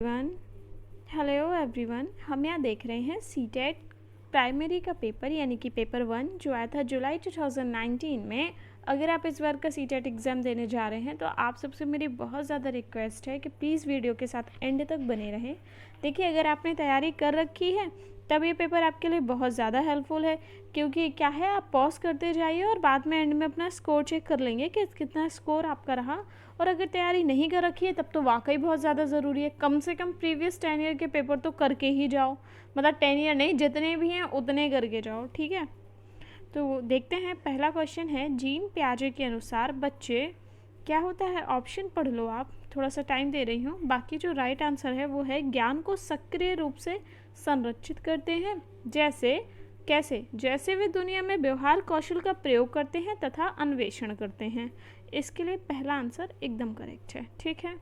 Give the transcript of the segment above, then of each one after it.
Everyone, hello everyone. हम यहाँ देख रहे हैं सीटेट प्राइमरी का पेपर यानी कि पेपर 1 जो आया था जुलाई 2019 में। अगर आप इस बार का सीटेट एग्ज़ाम देने जा रहे हैं तो आप सबसे मेरी बहुत ज़्यादा रिक्वेस्ट है कि प्लीज़ वीडियो के साथ एंड तक बने रहें। देखिए, अगर आपने तैयारी कर रखी है तब ये पेपर आपके लिए बहुत ज़्यादा हेल्पफुल है, क्योंकि क्या है, आप पॉज करते जाइए और बाद में एंड में अपना स्कोर चेक कर लेंगे कि कितना स्कोर आपका रहा। और अगर तैयारी नहीं कर रखी है तब तो वाकई बहुत ज़्यादा ज़रूरी है, कम से कम प्रीवियस 10 ईयर के पेपर तो करके ही जाओ। मतलब 10 ईयर नहीं, जितने भी हैं उतने करके जाओ, ठीक है। तो देखते हैं, पहला क्वेश्चन है, जीन पियाजे के अनुसार बच्चे क्या होता है। ऑप्शन पढ़ लो आप, थोड़ा सा टाइम दे रही हूँ। बाकी जो राइट आंसर है वो है ज्ञान को सक्रिय रूप से संरक्षित करते हैं। कैसे? जैसे वे दुनिया में व्यवहार कौशल का प्रयोग करते हैं तथा अन्वेषण करते हैं। इसके लिए पहला आंसर एकदम करेक्ट है, ठीक है।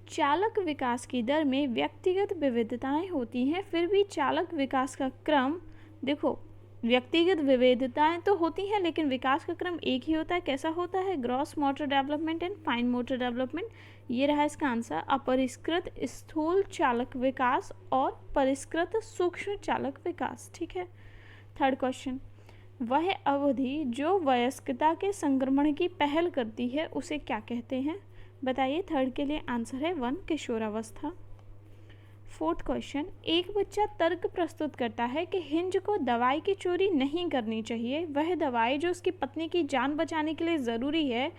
चालक विकास की दर में व्यक्तिगत विविधताएं होती हैं, फिर भी चालक विकास का क्रम, देखो, व्यक्तिगत विविधताएं तो होती हैं लेकिन विकास का क्रम एक ही होता है। कैसा होता है? Gross motor development and fine motor development. ये रहा इसका आंसर। अपरिष्कृत स्थूल चालक विकास और परिष्कृत सूक्ष्म चालक विकास, ठीक है। थर्ड क्वेश्चन, वह अवधि जो वयस्कता के संक्रमण की पहल करती है उसे क्या कहते हैं? बताइए। थर्ड के लिए आंसर है 1, किशोरावस्था। फोर्थ क्वेश्चन, एक बच्चा तर्क प्रस्तुत करता है कि हिंज को दवाई की चोरी नहीं करनी चाहिए। वह दवाई जो उसकी पत्नी की जान बचाने के लिए ज़रूरी है,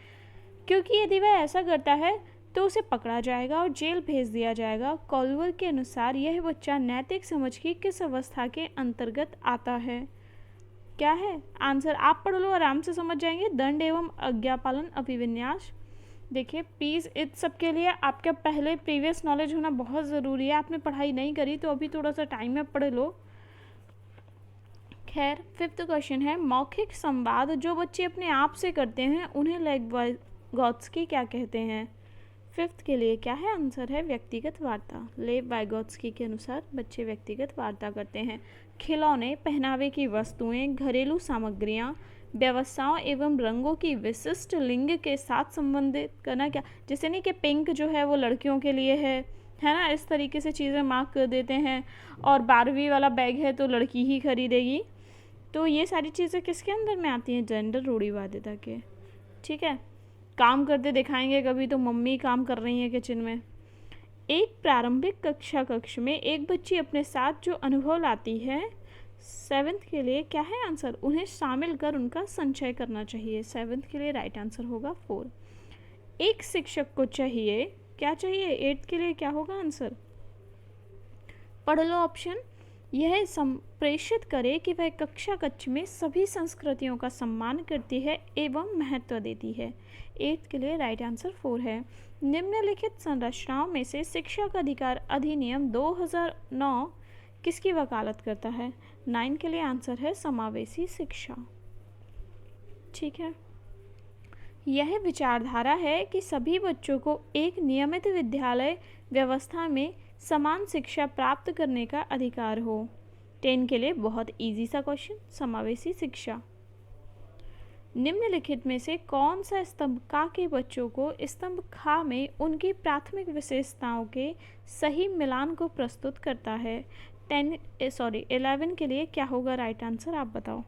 क्योंकि यदि वह ऐसा करता है तो उसे पकड़ा जाएगा और जेल भेज दिया जाएगा। कॉल्वर के अनुसार यह बच्चा नैतिक समझ की किस अवस्था के अंतर्गत आता है? क्या है आंसर? आप पढ़ लो, आराम से समझ जाएंगे। दंड एवं आज्ञापालन अभिविन्यास। देखिए प्लीज़, इस सब के लिए आपका पहले प्रीवियस नॉलेज होना बहुत ज़रूरी है। आपने पढ़ाई नहीं करी तो अभी थोड़ा सा टाइम में पढ़ लो। खैर, फिफ्थ क्वेश्चन है, मौखिक संवाद जो बच्चे अपने आप से करते हैं उन्हें लेव-वाइगोत्स्की क्या कहते हैं? फिफ्थ के लिए क्या है आंसर है? व्यक्तिगत वार्ता। लेव वाइगोत्स्की के अनुसार बच्चे व्यक्तिगत वार्ता करते हैं। खिलौने, पहनावे की वस्तुएं, घरेलू सामग्रियां, व्यवसायों एवं रंगों की विशिष्ट लिंग के साथ संबंधित करना। क्या, जैसे नहीं कि पिंक जो है वो लड़कियों के लिए है ना, इस तरीके से चीज़ें मार्क कर देते हैं। और 12वीं वाला बैग है तो लड़की ही खरीदेगी। तो ये सारी चीज़ें किसके अंदर में आती हैं? जेंडर रूढ़िवादिता के, ठीक है। काम करते दिखाएंगे कभी तो मम्मी काम कर रही हैं किचन में। एक प्रारंभिक कक्ष में एक बच्ची अपने साथ जो अनुभव लाती है, 7th के लिए क्या है आंसर? उन्हें शामिल कर उनका संचय करना चाहिए। 7th के लिए राइट आंसर होगा 4। एक शिक्षक को चाहिए, क्या चाहिए? 8th के लिए क्या होगा आंसर? पढ़ लो ऑप्शन। यह संप्रेषित करे कि वह कक्षा कक्ष में सभी संस्कृतियों का सम्मान करती है एवं महत्व देती है। 8th के लिए राइट आंसर 4 है। निम्नलिखित संरचनाओं में से शिक्षा का अधिकार अधिनियम 2009 किसकी वकालत करता है? 9 के लिए आंसर है समावेशी शिक्षा, ठीक है। यह विचारधारा है कि सभी बच्चों को एक नियमित विद्यालय व्यवस्था में समान शिक्षा प्राप्त करने का अधिकार हो। 10 के लिए बहुत इजी सा क्वेश्चन, समावेशी शिक्षा। निम्नलिखित में से कौन सा स्तंभ का के बच्चों को स्तंभ खा में उनकी प्राथमिक विशेषताओं के सही मिलान को प्रस्तुत करता है? 11 के लिए क्या होगा राइट आंसर, आप बताओ।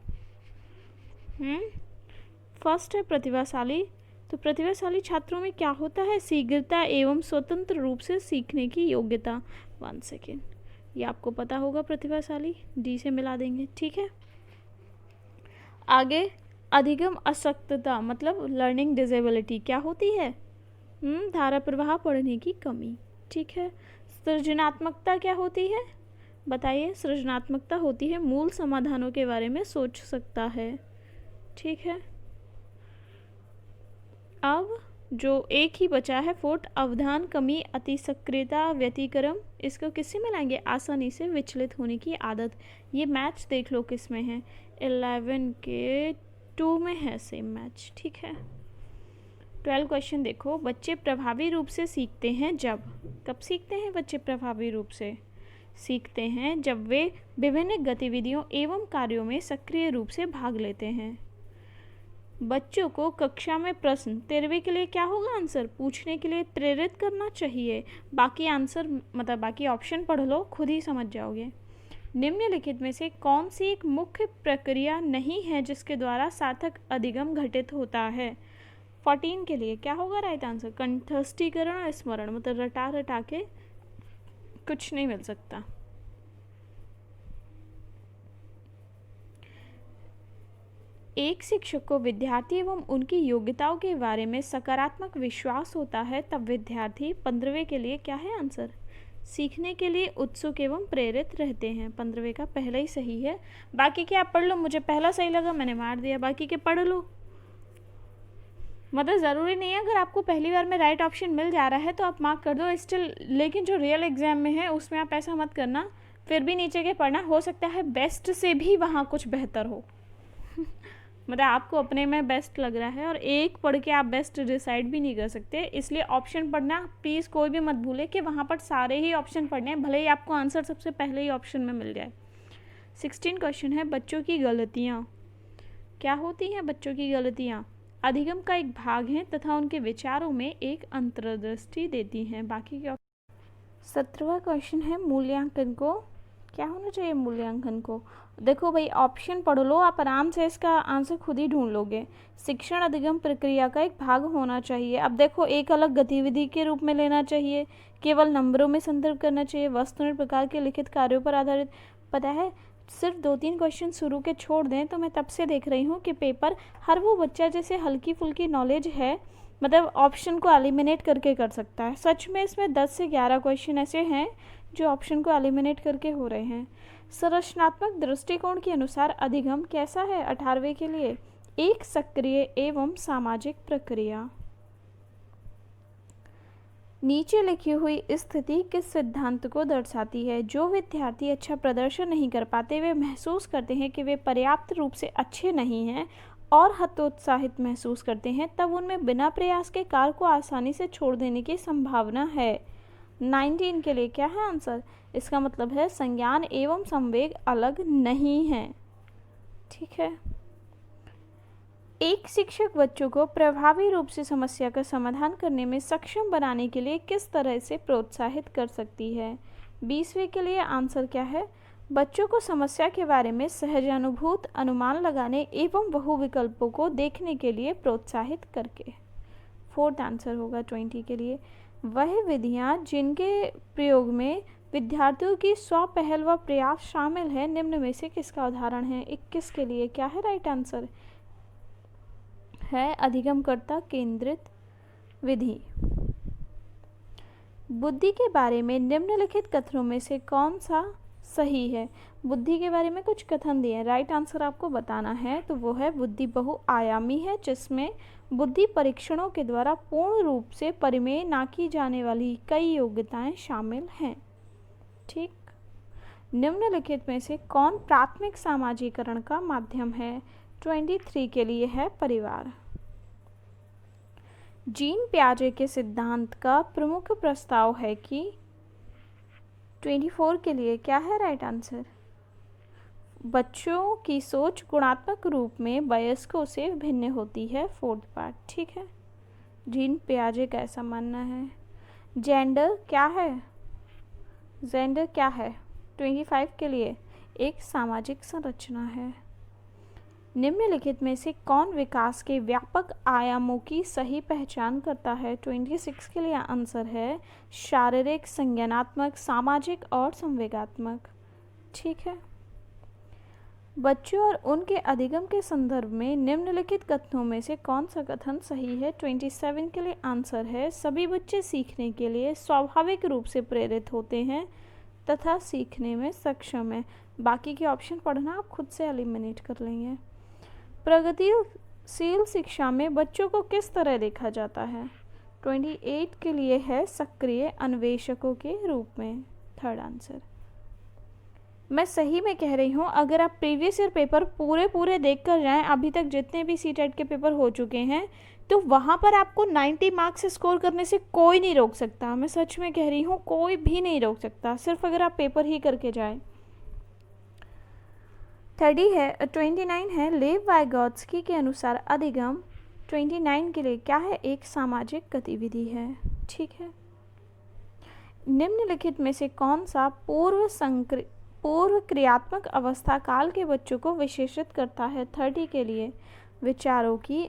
फर्स्ट है प्रतिभाशाली। तो प्रतिभाशाली छात्रों में क्या होता है? शीघ्रता एवं स्वतंत्र रूप से सीखने की योग्यता। 1 सेकेंड, ये आपको पता होगा। प्रतिभाशाली डी से मिला देंगे, ठीक है। आगे, अधिगम अशक्तता मतलब लर्निंग डिसेबिलिटी क्या होती है? धारा प्रवाह पढ़ने की कमी, ठीक है। सृजनात्मकता क्या होती है? बताइए। सृजनात्मकता होती है मूल समाधानों के बारे में सोच सकता है, ठीक है। अब जो एक ही बचा है 4th, अवधान कमी, अतिसक्रियता, व्यतिक्रम, इसको किससे मिलाएंगे? आसानी से विचलित होने की आदत। ये मैच देख लो किस में है, 11 के 2 में है सेम मैच, ठीक है। 12 क्वेश्चन देखो, बच्चे प्रभावी रूप से सीखते हैं जब, कब सीखते हैं बच्चे प्रभावी रूप से? सीखते हैं जब वे विभिन्न गतिविधियों एवं कार्यों में सक्रिय रूप से भाग लेते हैं। बच्चों को कक्षा में प्रश्न 13वीं के लिए क्या होगा आंसर, पूछने के लिए प्रेरित करना चाहिए। बाकी आंसर मतलब बाकी ऑप्शन पढ़ लो, खुद ही समझ जाओगे। निम्नलिखित में से कौन सी एक मुख्य प्रक्रिया नहीं है जिसके द्वारा सार्थक अधिगम घटित होता है। 14 के लिए क्या होगा राइट आंसर, कंठस्थीकरण और स्मरण, मतलब रटा रटा के कुछ नहीं मिल सकता। एक शिक्षक को विद्यार्थी एवं उनकी योग्यताओं के बारे में सकारात्मक विश्वास होता है तब विद्यार्थी 15वें के लिए क्या है आंसर, सीखने के लिए उत्सुक एवं प्रेरित रहते हैं। 15वें का पहला ही सही है। बाकी के आप पढ़ लो, मुझे पहला सही लगा मैंने मार दिया, बाकी के पढ़ लो। मतलब ज़रूरी नहीं है अगर आपको पहली बार में राइट ऑप्शन मिल जा रहा है तो आप मार्क कर दो स्टिल, लेकिन जो रियल एग्जाम में है उसमें आप ऐसा मत करना, फिर भी नीचे के पढ़ना, हो सकता है बेस्ट से भी वहाँ कुछ बेहतर हो। मतलब आपको अपने में बेस्ट लग रहा है और एक पढ़ के आप बेस्ट डिसाइड भी नहीं कर सकते, इसलिए ऑप्शन पढ़ना प्लीज़ कोई भी मत भूले कि वहाँ पर सारे ही ऑप्शन पढ़ने हैं, भले ही आपको आंसर सबसे पहले ही ऑप्शन में मिल जाए। 16 क्वेश्चन है, बच्चों की गलतियाँ क्या होती हैं। बच्चों की गलतियाँ अधिगम का एक भाग हैं तथा उनके विचारों में एक अंतर्दृष्टि देती हैं। बाकी के 17वां क्वेश्चन है, मूल्यांकन को क्या होना चाहिए। मूल्यांकन को देखो भाई ऑप्शन पढ़ लो, आप आराम से इसका आंसर खुद ही ढूंढ लोगे। शिक्षण अधिगम प्रक्रिया का एक भाग होना चाहिए। अब देखो एक अलग गतिविधि के रूप में लेना चाहिए, केवल नंबरों में संदर्भ करना चाहिए, वस्तुनिष्ठ प्रकार के लिखित कार्यों पर आधारित। पता है सिर्फ 2-3 क्वेश्चन शुरू के छोड़ दें तो मैं तब से देख रही हूँ कि पेपर हर वो बच्चा जैसे हल्की फुल्की नॉलेज है मतलब ऑप्शन को एलिमिनेट करके कर सकता है। सच में इसमें 10 से 11 क्वेश्चन ऐसे हैं जो ऑप्शन को एलिमिनेट करके हो रहे हैं। संरचनात्मक दृष्टिकोण के अनुसार अधिगम कैसा है। 18वें के लिए एक सक्रिय एवं सामाजिक प्रक्रिया। नीचे लिखी हुई स्थिति किस सिद्धांत को दर्शाती है। जो विद्यार्थी अच्छा प्रदर्शन नहीं कर पाते वे महसूस करते हैं कि वे पर्याप्त रूप से अच्छे नहीं हैं और हतोत्साहित महसूस करते हैं, तब उनमें बिना प्रयास के कार्य को आसानी से छोड़ देने की संभावना है। 19 के लिए क्या है आंसर, इसका मतलब है संज्ञान एवं संवेग अलग नहीं है। ठीक है। एक शिक्षक बच्चों को प्रभावी रूप से समस्या का समाधान करने में सक्षम बनाने के लिए किस तरह से प्रोत्साहित कर सकती है। 20वें के लिए आंसर क्या है, बच्चों को समस्या के बारे में सहजानुभूत अनुमान लगाने एवं बहु विकल्पों को देखने के लिए प्रोत्साहित करके। 4th आंसर होगा 20 के लिए, वह विधियां जिनके प्रयोग में विद्यार्थियों की स्वपहल व प्रयास शामिल है निम्न में से किसका उदाहरण है। 21 के लिए क्या है राइट आंसर, है अधिगमकर्ता केंद्रित विधि। बुद्धि के बारे में निम्नलिखित कथनों में से कौन सा सही है। बुद्धि के बारे में कुछ कथन दिए हैं, राइट आंसर आपको बताना है, तो वो है बुद्धि बहुआयामी है जिसमें बुद्धि परीक्षणों के द्वारा पूर्ण रूप से परिमेय ना की जाने वाली कई योग्यताएं शामिल हैं। ठीक। निम्नलिखित में से कौन प्राथमिक सामाजिकरण का माध्यम है। 23 के लिए है परिवार। जीन पियाजे के सिद्धांत का प्रमुख प्रस्ताव है कि 24 के लिए क्या है राइट आंसर, बच्चों की सोच गुणात्मक रूप में वयस्कों से भिन्न होती है। 4th part. ठीक है, जीन पियाजे का ऐसा मानना है। जेंडर क्या है, जेंडर क्या है 25 के लिए एक सामाजिक संरचना है। निम्नलिखित में से कौन विकास के व्यापक आयामों की सही पहचान करता है। 26 के लिए आंसर है शारीरिक, संज्ञानात्मक, सामाजिक और संवेगात्मक। ठीक है। बच्चों और उनके अधिगम के संदर्भ में निम्नलिखित कथनों में से कौन सा कथन सही है। 27 के लिए आंसर है सभी बच्चे सीखने के लिए स्वाभाविक रूप से प्रेरित होते हैं तथा सीखने में सक्षम है। बाकी के ऑप्शन पढ़ना आप खुद से एलिमिनेट कर लेंगे। प्रगतिशील शिक्षा में बच्चों को किस तरह देखा जाता है। 28 के लिए है सक्रिय अन्वेषकों के रूप में। 3rd answer. मैं सही में कह रही हूँ, अगर आप प्रीवियस ईयर पेपर पूरे देख कर जाएँ, अभी तक जितने भी सीटेट के पेपर हो चुके हैं, तो वहाँ पर आपको 90 मार्क्स स्कोर करने से कोई नहीं रोक सकता। मैं सच में कह रही हूँ, कोई भी नहीं रोक सकता, सिर्फ अगर आप पेपर ही करके जाएं। 30 है 29 है लेव वाइगॉत्स्की के अनुसार अधिगम 29 के लिए क्या है, एक सामाजिक गतिविधि है। ठीक है, निम्नलिखित में से कौन सा पूर्व क्रियात्मक अवस्था काल के बच्चों को विशेषित करता है। 30 के लिए विचारों की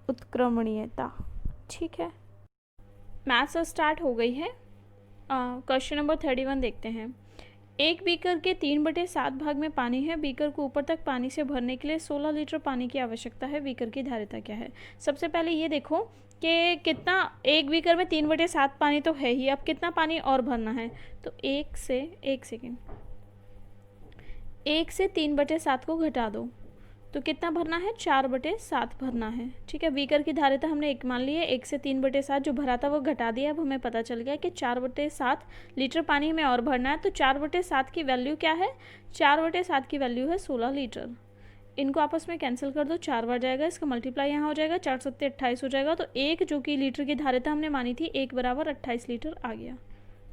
उत्क्रमणीयता। ठीक है, मैथ्स स्टार्ट हो गई है। क्वेश्चन नंबर 31 देखते हैं। एक बीकर के 3/7 भाग में पानी है। बीकर को ऊपर तक पानी से भरने के लिए 16 लीटर पानी की आवश्यकता है। बीकर की धारिता क्या है। सबसे पहले ये देखो कि कितना, एक बीकर में 3/7 पानी तो है ही, अब कितना पानी और भरना है। तो 1 से 3/7 को घटा दो तो कितना भरना है, 4/7 भरना है। ठीक है, बीकर की धारिता हमने 1 मान ली है, 1 से 3/7 जो भरा था वो घटा दिया। अब हमें पता चल गया कि 4/7 लीटर पानी हमें और भरना है। तो 4/7 की वैल्यू क्या है, 4/7 की वैल्यू है 16 लीटर। इनको आपस में कैंसिल कर दो, 4 बार जाएगा, इसका मल्टीप्लाई यहाँ हो जाएगा, 4 सत्ते 28 हो जाएगा। तो 1 जो कि लीटर की धारिता हमने मानी थी, 1 बराबर 28 लीटर आ गया।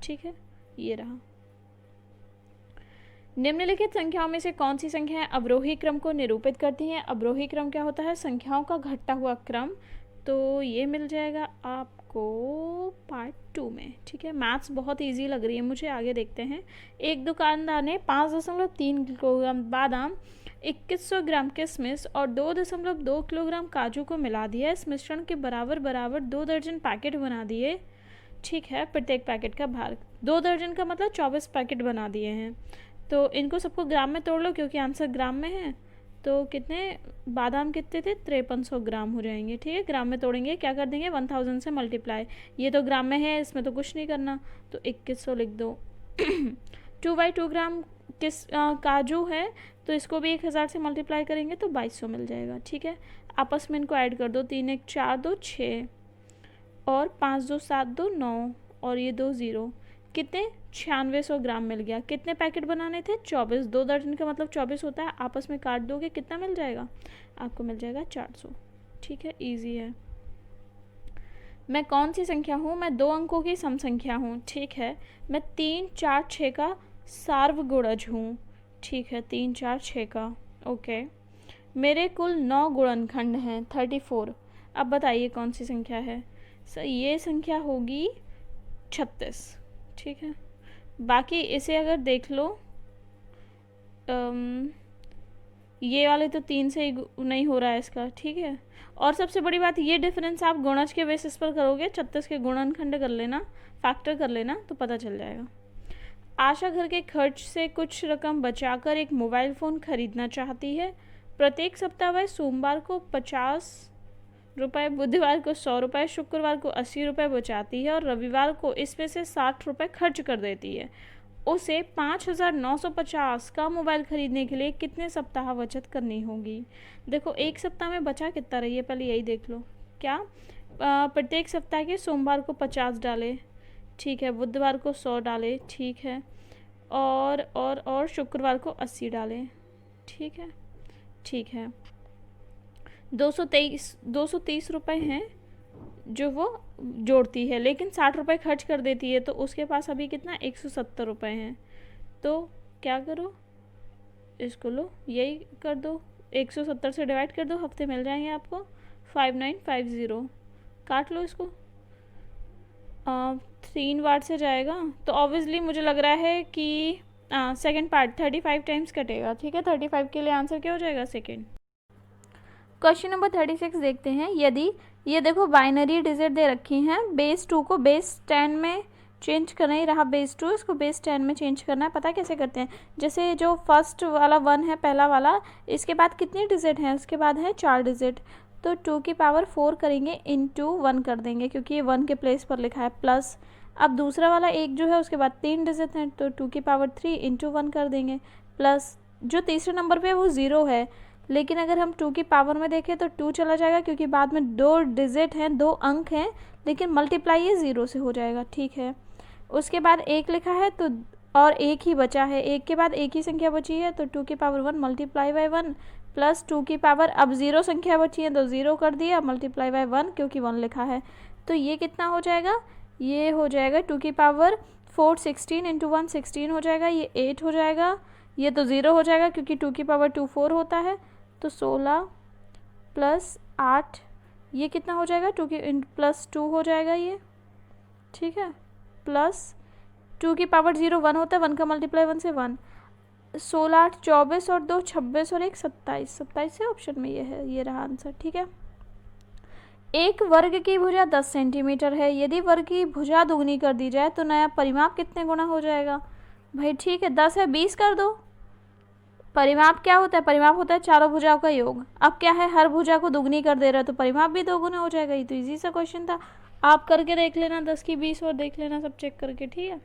ठीक है, ये रहा। निम्नलिखित संख्याओं में से कौन सी संख्याएं अवरोही क्रम को निरूपित करती हैं। अवरोही क्रम क्या होता है, संख्याओं का घटता हुआ क्रम। तो ये मिल जाएगा आपको पार्ट 2 में। ठीक है, मैथ्स बहुत इजी लग रही है मुझे, आगे देखते हैं। एक दुकानदार ने 5.3 किलोग्राम बादाम, 2100 ग्राम किशमिश और 2.2 किलोग्राम काजू को मिला दिया। इस मिश्रण के बराबर 2 दर्जन पैकेट बना दिए। ठीक है, प्रत्येक पैकेट का भार 2 दर्जन का मतलब 24 पैकेट बना दिए हैं। तो इनको सबको ग्राम में तोड़ लो क्योंकि आंसर ग्राम में है। तो कितने बादाम कितने थे, 5300 ग्राम हो जाएंगे। ठीक है, ग्राम में तोड़ेंगे, क्या कर देंगे 1000 से मल्टीप्लाई। ये तो ग्राम में है, इसमें तो कुछ नहीं करना, तो 2100 लिख दो। 2/2 ग्राम काजू है तो इसको भी 1000 से मल्टीप्लाई करेंगे तो 2200 मिल जाएगा। ठीक है, आपस में इनको ऐड कर दो, 3 1 4 2 6 और 5 2 7 2 9 और ये 2 0, कितने 9600 ग्राम मिल गया। कितने पैकेट बनाने थे, 24। 2 दर्जन का मतलब 24 होता है, आपस में काट दोगे कितना मिल जाएगा, आपको मिल जाएगा 400। ठीक है, इजी है। मैं कौन सी संख्या हूँ, मैं 2 अंकों की सम संख्या हूँ। ठीक है, मैं 3 4 6 का सार्वगुणज हूँ। ठीक है, 3 4 6 का। ओके, मेरे कुल 9 गुणनखंड हैं 34। अब बताइए कौन सी संख्या है। ये संख्या होगी 36। ठीक है, बाकी इसे अगर देख लो, ये वाले तो 3 से ही नहीं हो रहा है इसका। ठीक है, और सबसे बड़ी बात, ये डिफरेंस आप गुणज के बेसिस पर करोगे, 36 के गुणनखंड कर लेना, फैक्टर कर लेना तो पता चल जाएगा। आशा घर के खर्च से कुछ रकम बचाकर एक मोबाइल फ़ोन खरीदना चाहती है। प्रत्येक सप्ताह वह सोमवार को 50 रुपये, बुधवार को 100 रुपये, शुक्रवार को 80 रुपये बचाती है और रविवार को इसमें से 60 रुपये खर्च कर देती है। उसे 5950 का मोबाइल खरीदने के लिए कितने सप्ताह बचत करनी होगी। देखो, एक सप्ताह में बचा कितना रही है, पहले यही देख लो। क्या, प्रत्येक सप्ताह के सोमवार को 50 डाले, ठीक है, बुधवार को 100 डाले, ठीक है, और शुक्रवार को 80 डाले। ठीक है, ठीक है, 230 रुपये हैं जो वो जोड़ती है, लेकिन 60 रुपये खर्च कर देती है, तो उसके पास अभी कितना 170 रुपये हैं। तो क्या करो, इसको लो, यही कर दो, 170 से डिवाइड कर दो, हफ्ते मिल जाएंगे आपको 5950। काट लो इसको, 3 बार से जाएगा तो ऑब्वियसली मुझे लग रहा है कि सेकेंड पार्ट 35 टाइम्स कटेगा। ठीक है, 35 के लिए आंसर क्या हो जाएगा, सेकेंड। क्वेश्चन नंबर 36 देखते हैं। यदि ये देखो बाइनरी डिजिट दे रखी हैं, बेस 2 को बेस 10 में चेंज करना ही रहा, बेस 2 इसको बेस 10 में चेंज करना है। पता कैसे करते हैं, जैसे जो फर्स्ट वाला 1 है, पहला वाला, इसके बाद कितनी डिजिट हैं, उसके बाद है 4 डिजिट, तो 2 की पावर 4 करेंगे, इंटू 1 कर देंगे क्योंकि ये 1 के प्लेस पर लिखा है, प्लस अब दूसरा वाला 1 जो है उसके बाद 3 डिजिट हैं, तो 2 की पावर 3 इंटू 1 कर देंगे, प्लस जो तीसरे नंबर पे वो 0 है, लेकिन अगर हम 2 की पावर में देखें तो 2 चला जाएगा क्योंकि बाद में 2 डिजिट हैं, 2 अंक हैं, लेकिन मल्टीप्लाई ये 0 से हो जाएगा। ठीक है, उसके बाद 1 लिखा है तो और 1 ही बचा है, 1 के बाद एक ही संख्या बची है, तो 2 की पावर 1 मल्टीप्लाई बाय 1 प्लस 2 की पावर, अब 0 संख्या बची है तो 0 कर दिया, मल्टीप्लाई बाय 1 क्योंकि 1 लिखा है, तो ये कितना हो जाएगा, ये हो जाएगा 2 की पावर 4 16 इंटू 1 16 हो जाएगा, ये 8 हो जाएगा, ये तो 0 हो जाएगा क्योंकि 2 की पावर 2 4 होता है। तो 16 प्लस 8, ये कितना हो जाएगा, 2 की प्लस 2 हो जाएगा ये, ठीक है। प्लस 2 की पावर 0 1 होता है, 1 का मल्टीप्लाई 1 से 1। 16 8 24 और 2 26 और 1 27, 27 से ऑप्शन में ये है, ये रहा आंसर, ठीक है। एक वर्ग की भुजा 10 सेंटीमीटर है। यदि वर्ग की भुजा दुगनी कर दी जाए तो नया परिमाप कितने गुना हो जाएगा? भाई ठीक है, 10 है 20 कर दो। परिमाप क्या होता है? परिमाप होता है चारों भुजाओं का योग। अब क्या है, हर भुजा को दुगनी कर दे रहा है तो परिमाप भी 2 गुना हो जाएगा। ये तो इजी सा क्वेश्चन था, आप करके देख लेना 10 की 20 और देख लेना सब चेक करके, ठीक है।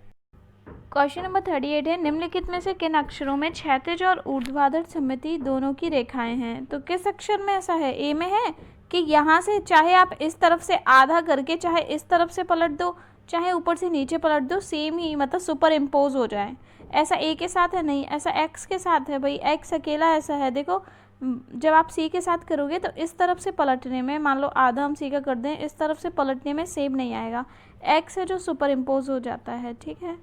क्वेश्चन नंबर 38 है, निम्नलिखित में से किन अक्षरों में क्षैतिज और ऊर्ध्वाधर सममिति दोनों की रेखाएं हैं? तो किस अक्षर में ऐसा है? ए में है कि यहाँ से चाहे आप इस तरफ से आधा करके चाहे इस तरफ से पलट दो, चाहे ऊपर से नीचे पलट दो, सेम ही मतलब सुपर इम्पोज हो जाए। ऐसा ए के साथ है नहीं, ऐसा एक्स के साथ है। भाई एक्स अकेला ऐसा है, देखो जब आप सी के साथ करोगे तो इस तरफ से पलटने में, मान लो आधा हम सी का कर दें, इस तरफ से पलटने में सेम नहीं आएगा। एक्स है जो सुपर इम्पोज हो जाता है, ठीक है।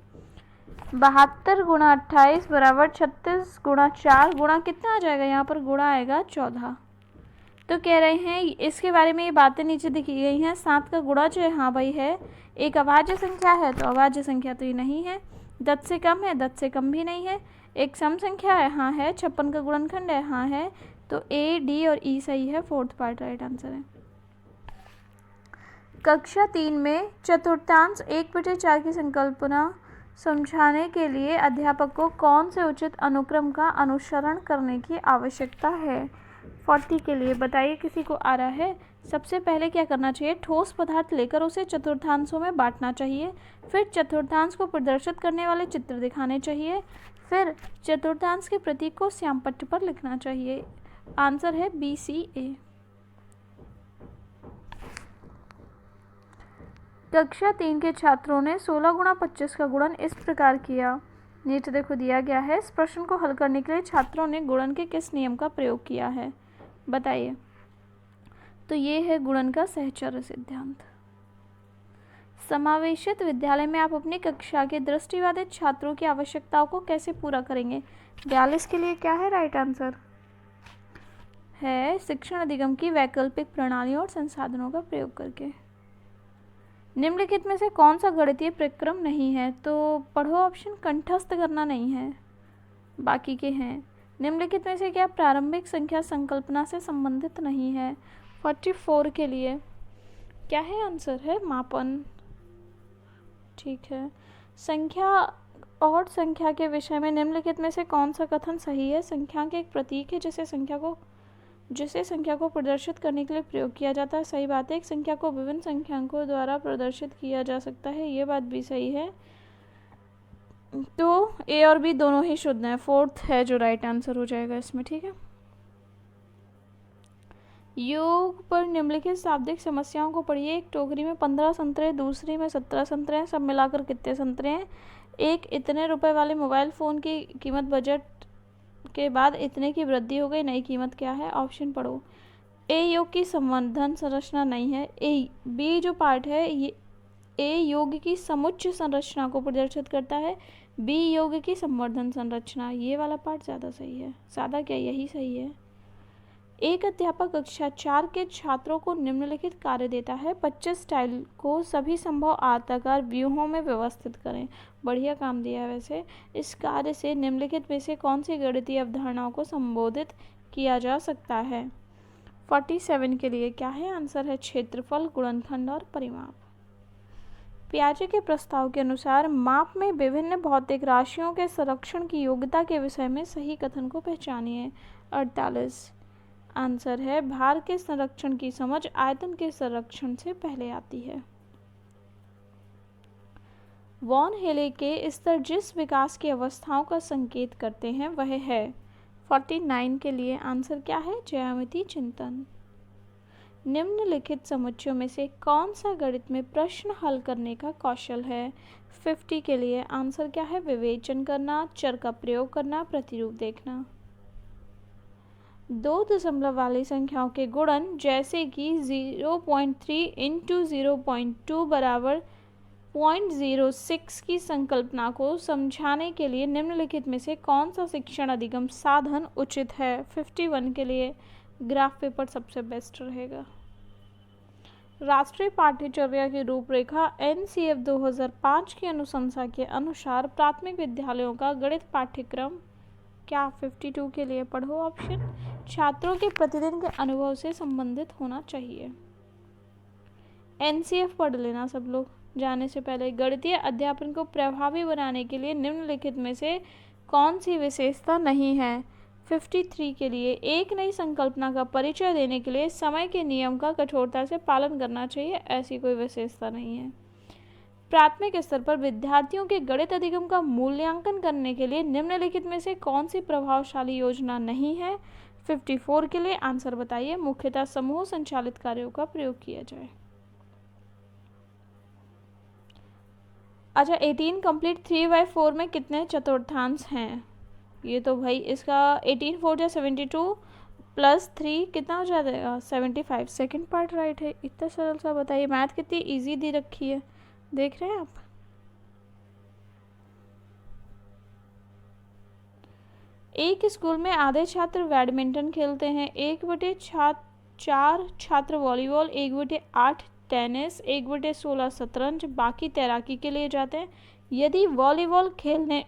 72 गुणा 28 बराबर 36 गुणा 4 गुणा कितना आ जाएगा? यहाँ पर गुणा आएगा 14। तो कह रहे हैं इसके बारे में ये बातें नीचे दिखी गई हैं। 7 का गुणा जो है, हाँ भाई है। एक अभाज्य संख्या है तो अभाज्य संख्या तो ये नहीं है। 10 से कम है, 10 से कम भी नहीं है। एक सम संख्या है, हाँ है। 56 का गुणनखंड है, हाँ है। तो ए, डी और ई सही है, 4th पार्ट राइट आंसर है। कक्षा 3 में चतुर्थांश 1/4 की संकल्पना समझाने के लिए अध्यापक को कौन से उचित अनुक्रम का अनुसरण करने की आवश्यकता है? 40 के लिए बताइए, किसी को आ रहा है? सबसे पहले क्या करना चाहिए, ठोस पदार्थ लेकर उसे चतुर्थांशों में बांटना चाहिए। फिर चतुर्थांश को प्रदर्शित करने वाले चित्र दिखाने चाहिए। फिर चतुर्थांश के प्रतीक को श्यामपट्ट पर लिखना चाहिए। आंसर है बी, सी, ए। कक्षा 3 के छात्रों ने 16 गुणा 25 का गुणन इस प्रकार किया। नीचे देखो दिया गया है। इस प्रश्न को हल करने के लिए छात्रों ने गुणन के किस नियम का प्रयोग किया है? बताइए। तो ये है गुणन का सहचर्य सिद्धांत। समावेशित विद्यालय में आप अपनी कक्षा के दृष्टिबाधित छात्रों की आवश्यकताओं को कैसे पूरा करेंगे? 42 के लिए क्या है राइट आंसर? है शिक्षण अधिगम की वैकल्पिक प्रणालियों और संसाधनों का प्रयोग करके। निम्नलिखित में से कौन सा गणितीय प्रक्रम नहीं है? तो पढ़ो ऑप्शन, कंठस्थ करना नहीं है, बाकी के हैं। निम्नलिखित में से क्या प्रारंभिक संख्या संकल्पना से संबंधित नहीं है? 44 के लिए क्या है आंसर? है मापन, ठीक है। संख्या और संख्या के विषय में निम्नलिखित में से कौन सा कथन सही है? संख्या के एक प्रतीक है जिसे संख्या को प्रदर्शित करने के लिए प्रयोग किया जाता है। सही बात है। एक संख्या को विभिन्न संख्याकों द्वारा प्रदर्शित किया जा सकता है, ये बात भी सही है। तो ए और बी दोनों ही शुद्ध हैं, 4th है जो राइट आंसर हो जाएगा इसमें, ठीक है। योग पर निम्नलिखित शाब्दिक समस्याओं को पढ़िए। एक टोकरी में 15 संतरे, दूसरी में 17 संतरे हैं, सब मिलाकर कितने संतरे हैं? एक इतने रुपए वाले मोबाइल फ़ोन की कीमत बजट के बाद इतने की वृद्धि हो गई, नई कीमत क्या है? ऑप्शन पढ़ो। ए योग की संवर्धन संरचना नहीं है। ए बी जो पार्ट है ये ए योग की समुच्च संरचना को प्रदर्शित करता है, बी योग की संवर्धन संरचना, ये वाला पार्ट ज़्यादा सही है। ज़्यादा क्या, यही सही है। एक अध्यापक कक्षा 4 के छात्रों को निम्नलिखित कार्य देता है। 25 टाइल को सभी संभव आयताकार व्यूहों में व्यवस्थित करें। बढ़िया काम दिया है वैसे। इस कार्य से निम्नलिखित में से कौन सी गणितीय अवधारणाओं को संबोधित किया जा सकता है? 47 के लिए क्या है आंसर? है क्षेत्रफल, गुणनखंड और परिमाप। पियाजे के प्रस्ताव के अनुसार माप में विभिन्न भौतिक राशियों के संरक्षण की योग्यता के विषय में सही कथन को पहचानिए। 48 आंसर है भार के संरक्षण की समझ आयतन के संरक्षण से पहले आती है। वॉन हेले के स्तर जिस विकास की अवस्थाओं का संकेत करते हैं वह है। 49 के लिए आंसर क्या है? ज्यामितीय चिंतन। निम्नलिखित समुच्चयों में से कौन सा गणित में प्रश्न हल करने का कौशल है? 50 के लिए आंसर क्या है? विवेचन करना, चर का प्रयोग करना, प्रतिरूप देखना। 2 दशमलव वाली संख्याओं के गुणन जैसे कि 0.3 × 0.2 बराबर 0.06 की संकल्पना को समझाने के लिए निम्नलिखित में से कौन सा शिक्षण अधिगम साधन उचित है? 51 के लिए ग्राफ पेपर सबसे बेस्ट रहेगा। राष्ट्रीय पाठ्यचर्या की रूपरेखा NCF 2005 की अनुशंसा के अनुसार प्राथमिक विद्यालयों का गणित पाठ्यक्रम क्या? 52 के लिए पढ़ो ऑप्शन। छात्रों के प्रतिदिन के अनुभव से संबंधित होना चाहिए। NCF पढ़ लेना सब लोग जाने से पहले। गणितीय अध्यापन को प्रभावी बनाने के लिए निम्नलिखित में से कौन सी विशेषता नहीं है? 53 के लिए एक नई संकल्पना का परिचय देने के लिए समय के नियम का कठोरता से पालन करना चाहिए। ऐसी कोई विशेषता नहीं है। प्राथमिक स्तर पर विद्यार्थियों के गणित अधिगम का मूल्यांकन करने के लिए निम्नलिखित में से कौन सी प्रभावशाली योजना नहीं है? 54 के लिए आंसर बताइए। मुख्यतः समूह संचालित कार्यों का प्रयोग किया जाए। अच्छा, 18 कंप्लीट 3/4 में कितने चतुर्थांश हैं? ये तो भाई इसका 18 4 जा 72 प्लस 3 कितना हो जाएगा? 75। सेकंड पार्ट राइट है। इतना सरल सा बताइए। मैथ कितनी इजी दे रखी है, देख रहे हैं आप। एक स्कूल में आधे छात्र बैडमिंटन खेलते हैं, 1/4 छात्र वॉलीबॉल, 1/8 टेनिस, 1/16 शतरंज, बाकी तैराकी के लिए जाते हैं। यदि वॉलीबॉल खेलने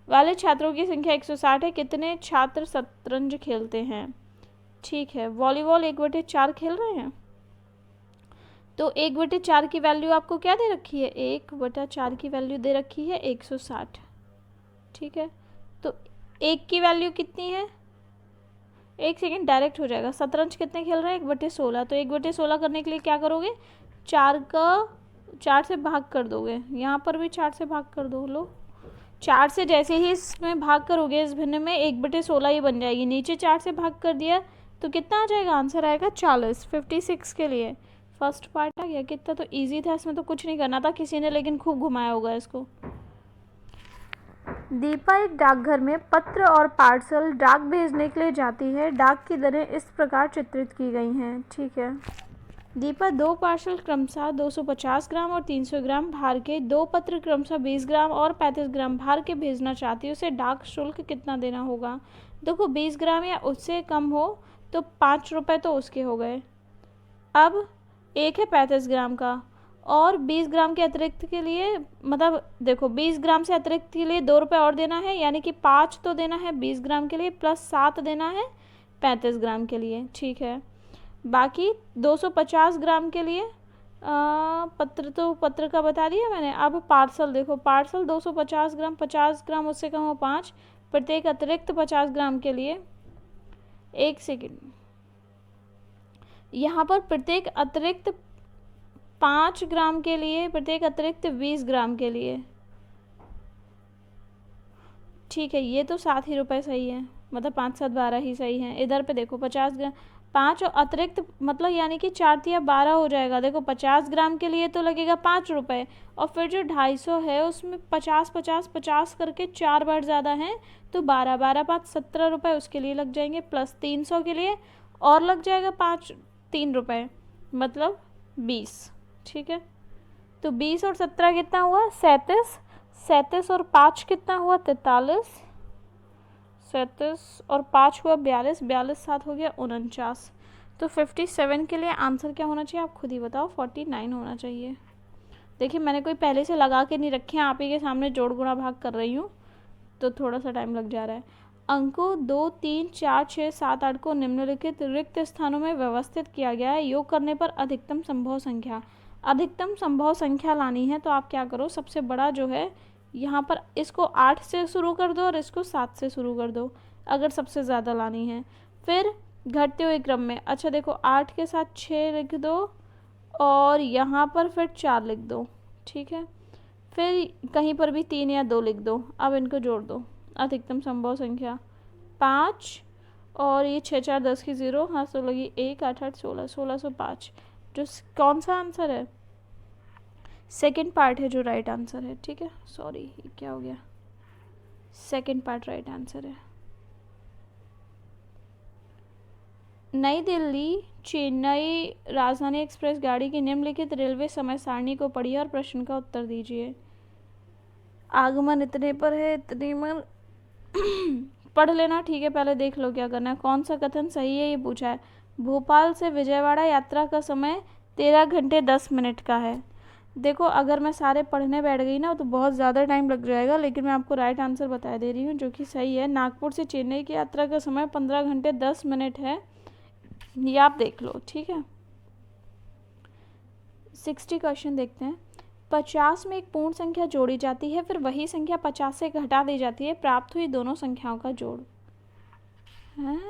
वाले छात्रों की संख्या 160 है, कितने छात्र शतरंज खेलते हैं? ठीक है, वॉलीबॉल 1/4 खेल रहे हैं, तो 1/4 की वैल्यू आपको क्या दे रखी है? 1/4 की वैल्यू दे रखी है 160। ठीक है, तो 1 की वैल्यू कितनी है? 1 सेकेंड डायरेक्ट हो जाएगा। शतरंज कितने खेल रहे हैं? 1/16। तो 1/16 करने के लिए क्या करोगे? 4 से भाग कर दोगे। यहाँ पर भी 4 से भाग कर दो। लो, 4 से जैसे ही इसमें भाग करोगे इस भिन्न में 1/16 ही बन जाएगी। नीचे 4 से भाग कर दिया तो कितना आ जाएगा? आंसर आएगा 40। 56 के लिए फर्स्ट पार्ट आ गया। कितना तो इजी था, इसमें तो कुछ नहीं करना था किसी ने, लेकिन खूब घुमाया होगा इसको। दीपा एक डाकघर में पत्र और पार्सल डाक भेजने के लिए जाती है। डाक की दरें इस प्रकार चित्रित की गई हैं। ठीक है, दीपा 2 पार्सल क्रमशः 250 ग्राम और 300 ग्राम भार के, 2 पत्र क्रमशः 20 ग्राम और 35 ग्राम भार के भेजना चाहती है। उसे डाक शुल्क कितना देना होगा? देखो, 20 ग्राम या उससे कम हो तो 5 रुपये तो उसके हो गए। अब एक है 35 ग्राम का, और 20 ग्राम के अतिरिक्त के लिए, मतलब देखो 20 ग्राम से अतिरिक्त के लिए 2 रुपये और देना है, यानी कि 5 तो देना है 20 ग्राम के लिए, प्लस 7 देना है 35 ग्राम के लिए। ठीक है, बाकी 250 ग्राम के लिए पत्र का बता दिया मैंने। अब पार्सल देखो, पार्सल 250 ग्राम, 50 ग्राम उससे कम हो 5, प्रत्येक अतिरिक्त 50 ग्राम के लिए, एक सेकेंड, यहाँ पर प्रत्येक अतिरिक्त 5 ग्राम के लिए, प्रत्येक अतिरिक्त 20 ग्राम के लिए। ठीक है, ये तो 7 ही रुपये सही है, मतलब 5 7 12 ही सही है। इधर पे देखो 50 ग्राम, 5 और अतिरिक्त मतलब यानी कि 4 या 12 हो जाएगा। देखो 50 ग्राम के लिए तो लगेगा 5 रुपये, और फिर जो 250 है उसमें 50 50 50 करके 4 बार ज़्यादा हैं, तो 12 12 5 17 रुपये उसके लिए लग जाएंगे, प्लस 300 के लिए और लग जाएगा 3 रुपये, मतलब 20। ठीक है, तो 20 और 17 कितना हुआ? 37। 37 और 5 कितना हुआ? 43। 37 और 5 हुआ 42। 42 7 हो गया 49। तो 57 के लिए आंसर क्या होना चाहिए? आप खुद ही बताओ। 49 होना चाहिए। देखिए, मैंने कोई पहले से लगा के नहीं रखे हैं, आप ही के सामने जोड़ गुणा भाग कर रही हूँ, तो थोड़ा सा टाइम लग जा रहा है। अंकों 2 3 4 6 7 8 को निम्नलिखित रिक्त स्थानों में व्यवस्थित किया गया है। योग करने पर अधिकतम संभव संख्या लानी है, तो आप क्या करो, सबसे बड़ा जो है यहाँ पर इसको 8 से शुरू कर दो और इसको 7 से शुरू कर दो, अगर सबसे ज़्यादा लानी है। फिर घटते हुए क्रम में, अच्छा देखो 8 के साथ 6 लिख दो और यहाँ पर फिर 4 लिख दो। ठीक है, फिर कहीं पर भी 3 या 2 लिख दो। अब इनको जोड़ दो। अधिकतम संभव संख्या 5 और ये 6 4 10 की 0, हाँ 16 की 1 8 8 16, 1605, जो कौन सा आंसर है? सेकंड पार्ट है जो राइट आंसर है। ठीक है, सॉरी ये क्या हो गया, सेकंड पार्ट राइट आंसर है। नई दिल्ली चेन्नई राजधानी एक्सप्रेस गाड़ी की निम्नलिखित रेलवे समय सारणी को पढ़िए और प्रश्न का उत्तर दीजिए। आगमन इतने पर है, इतने पर पढ़ लेना, ठीक है। पहले देख लो क्या करना है। कौन सा कथन सही है ये पूछा है। भोपाल से विजयवाड़ा यात्रा का समय 13 घंटे 10 मिनट का है। देखो अगर मैं सारे पढ़ने बैठ गई ना तो बहुत ज़्यादा टाइम लग जाएगा, लेकिन मैं आपको राइट आंसर बता दे रही हूँ जो कि सही है। नागपुर से चेन्नई की यात्रा का समय 15 घंटे 10 मिनट है, ये आप देख लो, ठीक है। 60 क्वेश्चन देखते हैं। 50 में एक पूर्ण संख्या जोड़ी जाती है, फिर वही संख्या 50 से घटा दी जाती है, प्राप्त हुई दोनों संख्याओं का जोड़। हैं?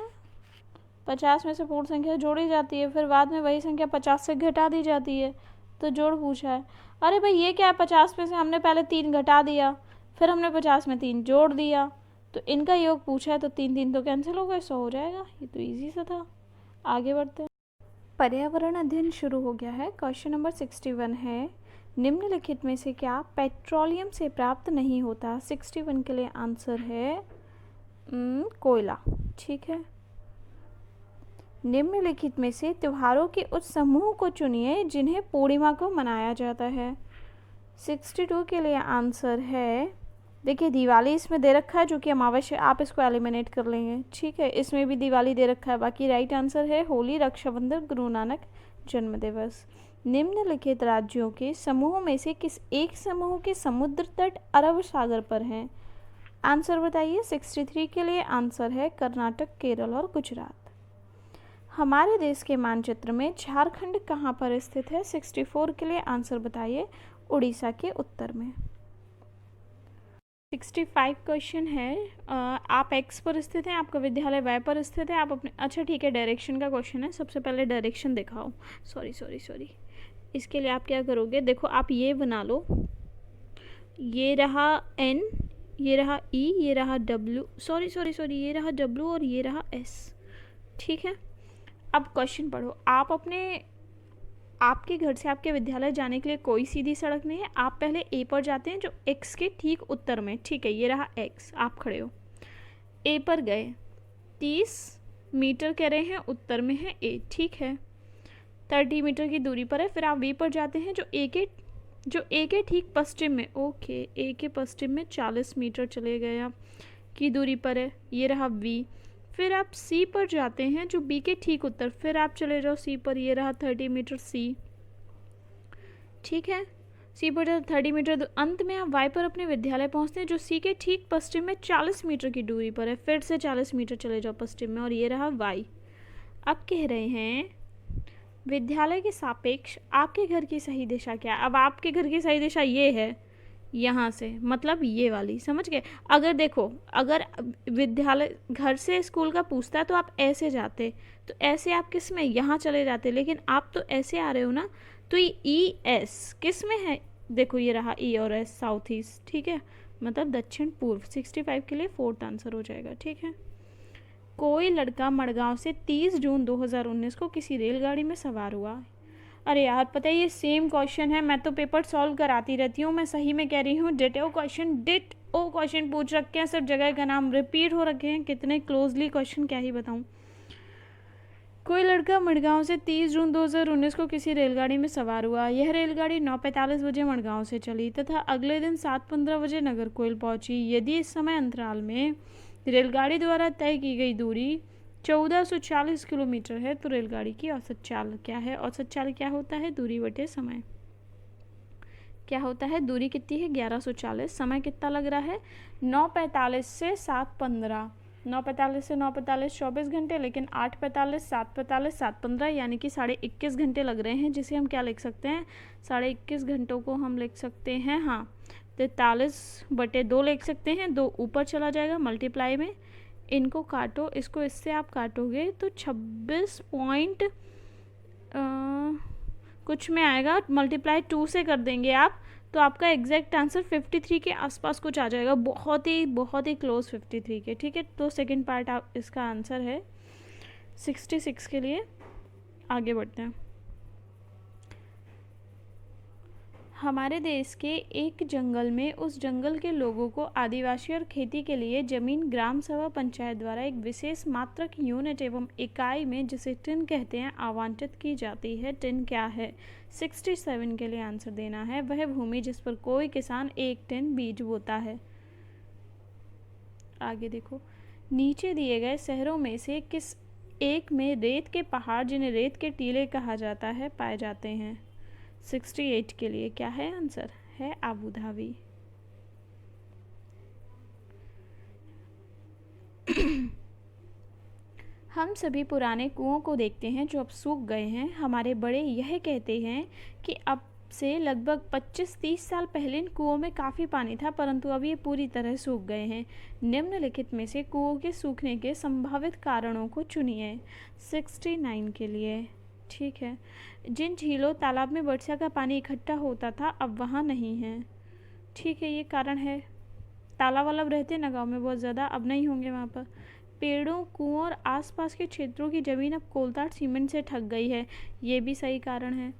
50 में से पूर्ण संख्या जोड़ी जाती है, फिर बाद में वही संख्या 50 से घटा दी जाती है, तो जोड़ पूछा है। अरे भाई ये क्या है, 50 में से हमने पहले 3 घटा दिया, फिर हमने 50 में 3 जोड़ दिया, तो इनका योग पूछा है, तो 3 3 तो कैंसिल हो गए, 100 हो जाएगा। ये तो ईजी सा था। आगे बढ़ते हैं। पर्यावरण अध्ययन शुरू हो गया है। क्वेश्चन नंबर 61 है, निम्नलिखित में से क्या पेट्रोलियम से प्राप्त नहीं होता। 61 के लिए आंसर है कोयला, ठीक है। निम्नलिखित में से त्योहारों के उस समूह को चुनिए जिन्हें पूर्णिमा को मनाया जाता है। 62 के लिए आंसर है, देखिए दिवाली इसमें दे रखा है जो कि अमावस्या, आप इसको एलिमिनेट कर लेंगे, ठीक है। इसमें भी दिवाली दे रखा है, बाकी राइट आंसर है होली, रक्षाबंधन, गुरु नानक जन्म दिवस। निम्नलिखित राज्यों के समूह में से किस एक समूह के समुद्र तट अरब सागर पर हैं। आंसर बताइए। 63 के लिए आंसर है कर्नाटक, केरल और गुजरात। हमारे देश के मानचित्र में झारखंड कहाँ पर स्थित है। 64 के लिए आंसर बताइए। उड़ीसा के उत्तर में। 65 क्वेश्चन है, आप एक्स पर स्थित हैं, आपका विद्यालय वाई पर स्थित है, आप अपने, अच्छा ठीक है, डायरेक्शन का क्वेश्चन है। सबसे पहले डायरेक्शन दिखाओ। सॉरी, इसके लिए आप क्या करोगे, देखो आप ये बना लो, ये रहा एन, ये रहा ई, ये रहा डब्ल्यू, सॉरी, ये रहा डब्ल्यू और ये रहा एस, ठीक है। अब क्वेश्चन पढ़ो। आपके घर से आपके विद्यालय जाने के लिए कोई सीधी सड़क नहीं है। आप पहले ए पर जाते हैं जो एक्स के ठीक उत्तर में, ठीक है। ये रहा एक्स, आप खड़े हो, ए पर गए, 30 मीटर कह रहे हैं, उत्तर में है ए, ठीक है। 30 मीटर की दूरी पर है। फिर आप वी पर जाते हैं जो ए के ठीक पश्चिम में, ओके, ए के पश्चिम में 40 मीटर चले गए आप की दूरी पर है, ये रहा वी। फिर आप सी पर जाते हैं जो बी के ठीक उत्तर, फिर आप चले जाओ सी पर, ये रहा 30 मीटर सी, ठीक है। सी पर जाओ 30 मीटर, अंत में आप वाई पर अपने विद्यालय पहुंचते हैं जो सी के ठीक पश्चिम में 40 मीटर की दूरी पर है, फिर से 40 मीटर चले जाओ पश्चिम में, और ये रहा वाई। अब कह रहे हैं विद्यालय के सापेक्ष आपके घर की सही दिशा क्या है। अब आपके घर की सही दिशा ये है, यहाँ से, मतलब ये वाली, समझ गए। अगर देखो, अगर विद्यालय घर से स्कूल का पूछता है तो आप ऐसे जाते, तो ऐसे आप किस में, यहाँ चले जाते, लेकिन आप तो ऐसे आ रहे हो ना, तो ये ई एस किस में है, देखो ये रहा ई और एस, साउथ ईस्ट, ठीक है, मतलब दक्षिण पूर्व। 65 के लिए 4th आंसर हो जाएगा, ठीक है। कोई लड़का मड़गांव से 30 जून 2019 को किसी रेलगाड़ी में सवार हुआ। अरे यार पता है ये सेम क्वेश्चन है, मैं तो पेपर सॉल्व कराती रहती हूँ, मैं सही में कह रही हूँ। डिट ओ क्वेश्चन पूछ रखे हैं, सब जगह का नाम रिपीट हो रखे हैं, कितने क्लोजली क्वेश्चन क्या ही बताऊँ। कोई लड़का मड़गांव से 30 जून 2019 को किसी रेलगाड़ी में सवार हुआ। यह रेलगाड़ी 9:45 बजे मड़गांव से चली तथा अगले दिन 7:15 बजे नागरकोइल पहुंची। यदि इस समय अंतराल में रेलगाड़ी द्वारा तय की गई दूरी 1440 किलोमीटर है तो रेलगाड़ी की औसत चाल क्या है। औसत चाल क्या होता है, दूरी बटे समय। क्या होता है, दूरी कितनी है 1140, समय कितना लग रहा है 9:45 से 7:15, 9:45 से 9:45 24 घंटे, लेकिन 8:45 7:45 7:15 यानी कि 21.5 घंटे लग रहे हैं, जिसे हम क्या लिख सकते हैं, 21.5 घंटों को हम लिख सकते हैं, हाँ 43/2 लिख सकते हैं। 2 ऊपर चला जाएगा मल्टीप्लाई में, इनको काटो, इसको इससे आप काटोगे तो 26 पॉइंट कुछ में आएगा, मल्टीप्लाई 2 से कर देंगे आप तो आपका एग्जैक्ट आंसर 53 के आसपास कुछ आ जाएगा, बहुत ही क्लोज 53 के, ठीक है। तो सेकंड पार्ट आप इसका आंसर है 66 के लिए। आगे बढ़ते हैं। हमारे देश के एक जंगल में उस जंगल के लोगों को आदिवासी और खेती के लिए जमीन ग्राम सभा पंचायत द्वारा एक विशेष मात्रक यूनिट एवं इकाई में, जिसे टिन कहते हैं, आवंटित की जाती है। टिन क्या है? 67 के लिए आंसर देना है। वह भूमि जिस पर कोई किसान 1 टिन बीज बोता है। आगे देखो, नीचे दिए गए शहरों में से किस एक में रेत के पहाड़, जिन्हें रेत के टीले कहा जाता है, पाए जाते हैं? 68 के लिए क्या है आंसर? है आबू धाबी। हम सभी पुराने कुओं को देखते हैं जो अब सूख गए हैं। हमारे बड़े यह कहते हैं कि अब से लगभग 25-30 साल पहले इन कुओं में काफ़ी पानी था, परंतु अब ये पूरी तरह सूख गए हैं। निम्नलिखित में से कुओं के सूखने के संभावित कारणों को चुनिए। 69 के लिए, ठीक है। जिन झीलों तालाब में वर्षा का पानी इकट्ठा होता था अब वहाँ नहीं है, ठीक है, ये कारण है। तालाब वालाब रहते ना गाँव में बहुत ज़्यादा, अब नहीं होंगे वहाँ पर। पेड़ों, कुओं और आसपास के क्षेत्रों की ज़मीन अब कोलतार सीमेंट से ढक गई है, ये भी सही कारण है।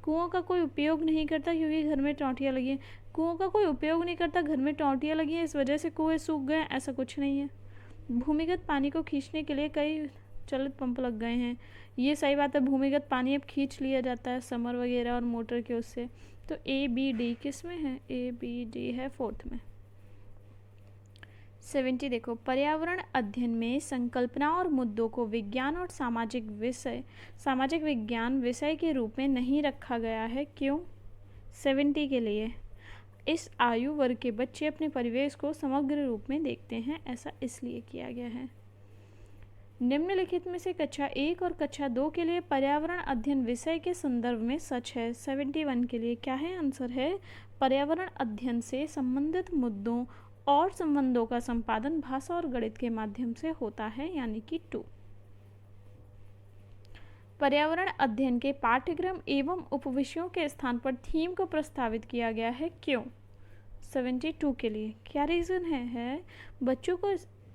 कुओं का कोई उपयोग नहीं करता क्योंकि घर में टोंटियाँ लगी हैं। कुओं का कोई उपयोग नहीं करता, घर में टोंटियाँ लगी हैं, इस वजह से कुएं सूख गए, ऐसा कुछ नहीं है। भूमिगत पानी को खींचने के लिए कई चलित पंप लग गए हैं, ये सही बात है। भूमिगत पानी अब खींच लिया जाता है समर वगैरह और मोटर के उससे। तो ए बी डी किस में है? ए बी डी है 4th में। 70 देखो, पर्यावरण अध्ययन में संकल्पना और मुद्दों को विज्ञान और सामाजिक विज्ञान विषय के रूप में नहीं रखा गया है, क्यों? 70 के लिए, इस आयु वर्ग के बच्चे अपने परिवेश को समग्र रूप में देखते हैं, ऐसा इसलिए किया गया है। निम्नलिखित में से कक्षा 1 और कक्षा 2 के लिए पर्यावरण अध्ययन विषय के संदर्भ में सच है? 71 के लिए क्या है आंसर? है पर्यावरण अध्ययन से संबंधित मुद्दों और संबंधों का संपादन भाषा और गणित के माध्यम से होता है, यानी कि 2। पर्यावरण अध्ययन के पाठ्यक्रम एवं उपविषयों के स्थान पर थीम को प्रस्तावित किया गया है, क्यों? 72 के लिए क्या रीज़न है?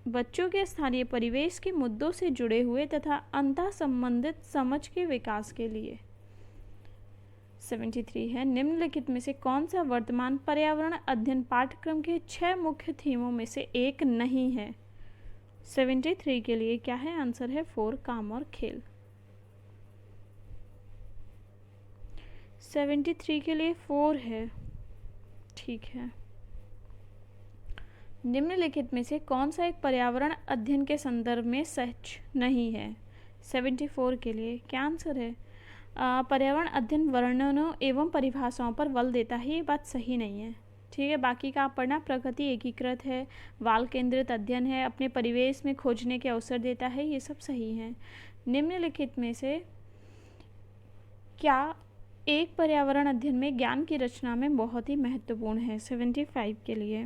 बच्चों के स्थानीय परिवेश के मुद्दों से जुड़े हुए तथा अंतः संबंधित समझ के विकास के लिए। 73 है, निम्नलिखित में से कौन सा वर्तमान पर्यावरण अध्ययन पाठ्यक्रम के 6 मुख्य थीमों में से एक नहीं है? 73 के लिए क्या है आंसर? है 4 काम और खेल। 73 के लिए 4 है, ठीक है। निम्नलिखित में से कौन सा एक पर्यावरण अध्ययन के संदर्भ में सच नहीं है? 74 के लिए क्या आंसर है? पर्यावरण अध्ययन वर्णनों एवं परिभाषाओं पर बल देता है, ये बात सही नहीं है, ठीक है। बाकी का आप पढ़ना, प्रकृति एकीकृत है, बाल केंद्रित अध्ययन है, अपने परिवेश में खोजने के अवसर देता है, ये सब सही है। निम्नलिखित में से क्या एक पर्यावरण अध्ययन में ज्ञान की रचना में बहुत ही महत्वपूर्ण है? 75 के लिए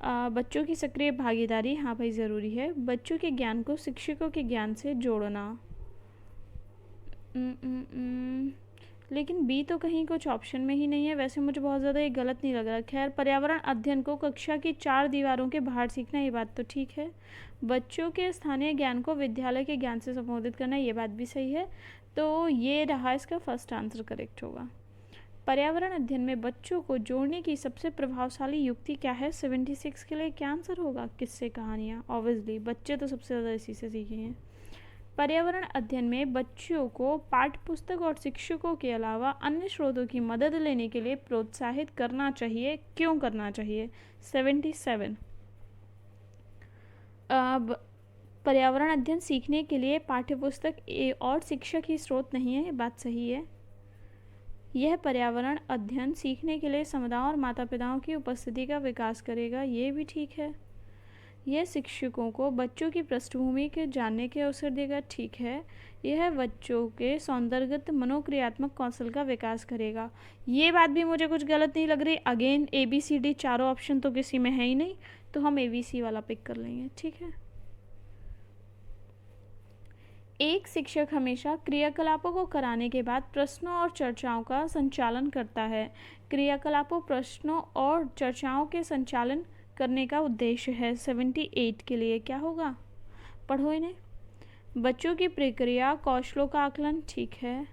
बच्चों की सक्रिय भागीदारी, हाँ भाई ज़रूरी है। बच्चों के ज्ञान को शिक्षकों के ज्ञान से जोड़ना, लेकिन बी तो कहीं कुछ ऑप्शन में ही नहीं है। वैसे मुझे बहुत ज़्यादा ये गलत नहीं लग रहा। खैर, पर्यावरण अध्ययन को कक्षा की 4 दीवारों के बाहर सीखना, ये बात तो ठीक है। बच्चों के स्थानीय ज्ञान को विद्यालय के ज्ञान से संबोधित करना, ये बात भी सही है। तो ये रहा इसका फर्स्ट आंसर करेक्ट होगा। पर्यावरण अध्ययन में बच्चों को जोड़ने की सबसे प्रभावशाली युक्ति क्या है? 76 के लिए क्या आंसर होगा? किस्से कहानियाँ, ऑब्वियसली बच्चे तो सबसे ज़्यादा इसी से सीखे हैं। पर्यावरण अध्ययन में बच्चों को पाठ्यपुस्तक और शिक्षकों के अलावा अन्य स्रोतों की मदद लेने के लिए प्रोत्साहित करना चाहिए, क्यों करना चाहिए? 77 अब पर्यावरण अध्ययन सीखने के लिए पाठ्यपुस्तक और शिक्षक ही स्रोत नहीं है, ये बात सही है। यह पर्यावरण अध्ययन सीखने के लिए समुदायों और माता पिताओं की उपस्थिति का विकास करेगा, ये भी ठीक है। यह शिक्षकों को बच्चों की पृष्ठभूमि के जानने के अवसर देगा, ठीक है। यह बच्चों के सौंदर्यगत मनोक्रियात्मक कौशल का विकास करेगा, ये बात भी मुझे कुछ गलत नहीं लग रही। अगेन ABCD चारों ऑप्शन तो किसी में है ही नहीं, तो हम ABC वाला पिक कर लेंगे, ठीक है। एक शिक्षक हमेशा क्रियाकलापों को कराने के बाद प्रश्नों और चर्चाओं का संचालन करता है। क्रियाकलापों, प्रश्नों और चर्चाओं के संचालन करने का उद्देश्य है। 78 के लिए क्या होगा? पढ़ो इन्हें। बच्चों की प्रक्रिया कौशलों का आकलन, ठीक है।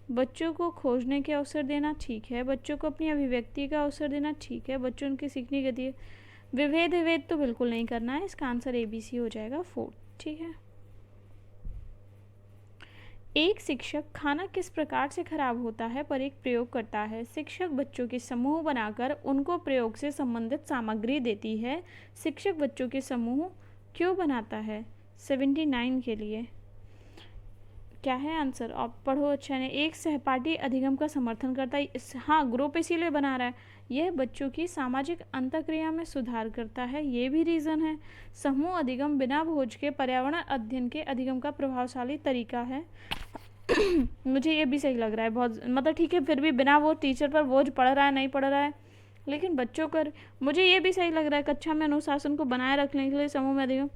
बच्चों को खोजने के अवसर देना, ठीक है। बच्चों को अपनी अभिव्यक्ति का अवसर देना, ठीक है। बच्चों उनकी सीखने की गति, विभेद तो बिल्कुल नहीं करना है, इसका आंसर ABC हो जाएगा 4, ठीक है। एक शिक्षक खाना किस प्रकार से खराब होता है पर एक प्रयोग करता है। शिक्षक बच्चों के समूह बनाकर उनको प्रयोग से संबंधित सामग्री देती है। शिक्षक बच्चों के समूह क्यों बनाता है? 79 के लिए क्या है आंसर? आप पढ़ो अच्छा ने। एक सहपाठी अधिगम का समर्थन करता है, हाँ ग्रुप इसीलिए बना रहा है। यह बच्चों की सामाजिक अंतःक्रिया में सुधार करता है, ये भी रीज़न है। समूह अधिगम बिना बोझ के पर्यावरण अध्ययन के अधिगम का प्रभावशाली तरीका है। मुझे ये भी सही लग रहा है बहुत, मतलब ठीक है, फिर भी बिना वो टीचर पर बोझ पड़ रहा है नहीं पड़ रहा है, लेकिन बच्चों कर, मुझे ये भी सही लग रहा है कक्षा में अनुशासन को बनाए रखने के लिए समूह में अधिगम,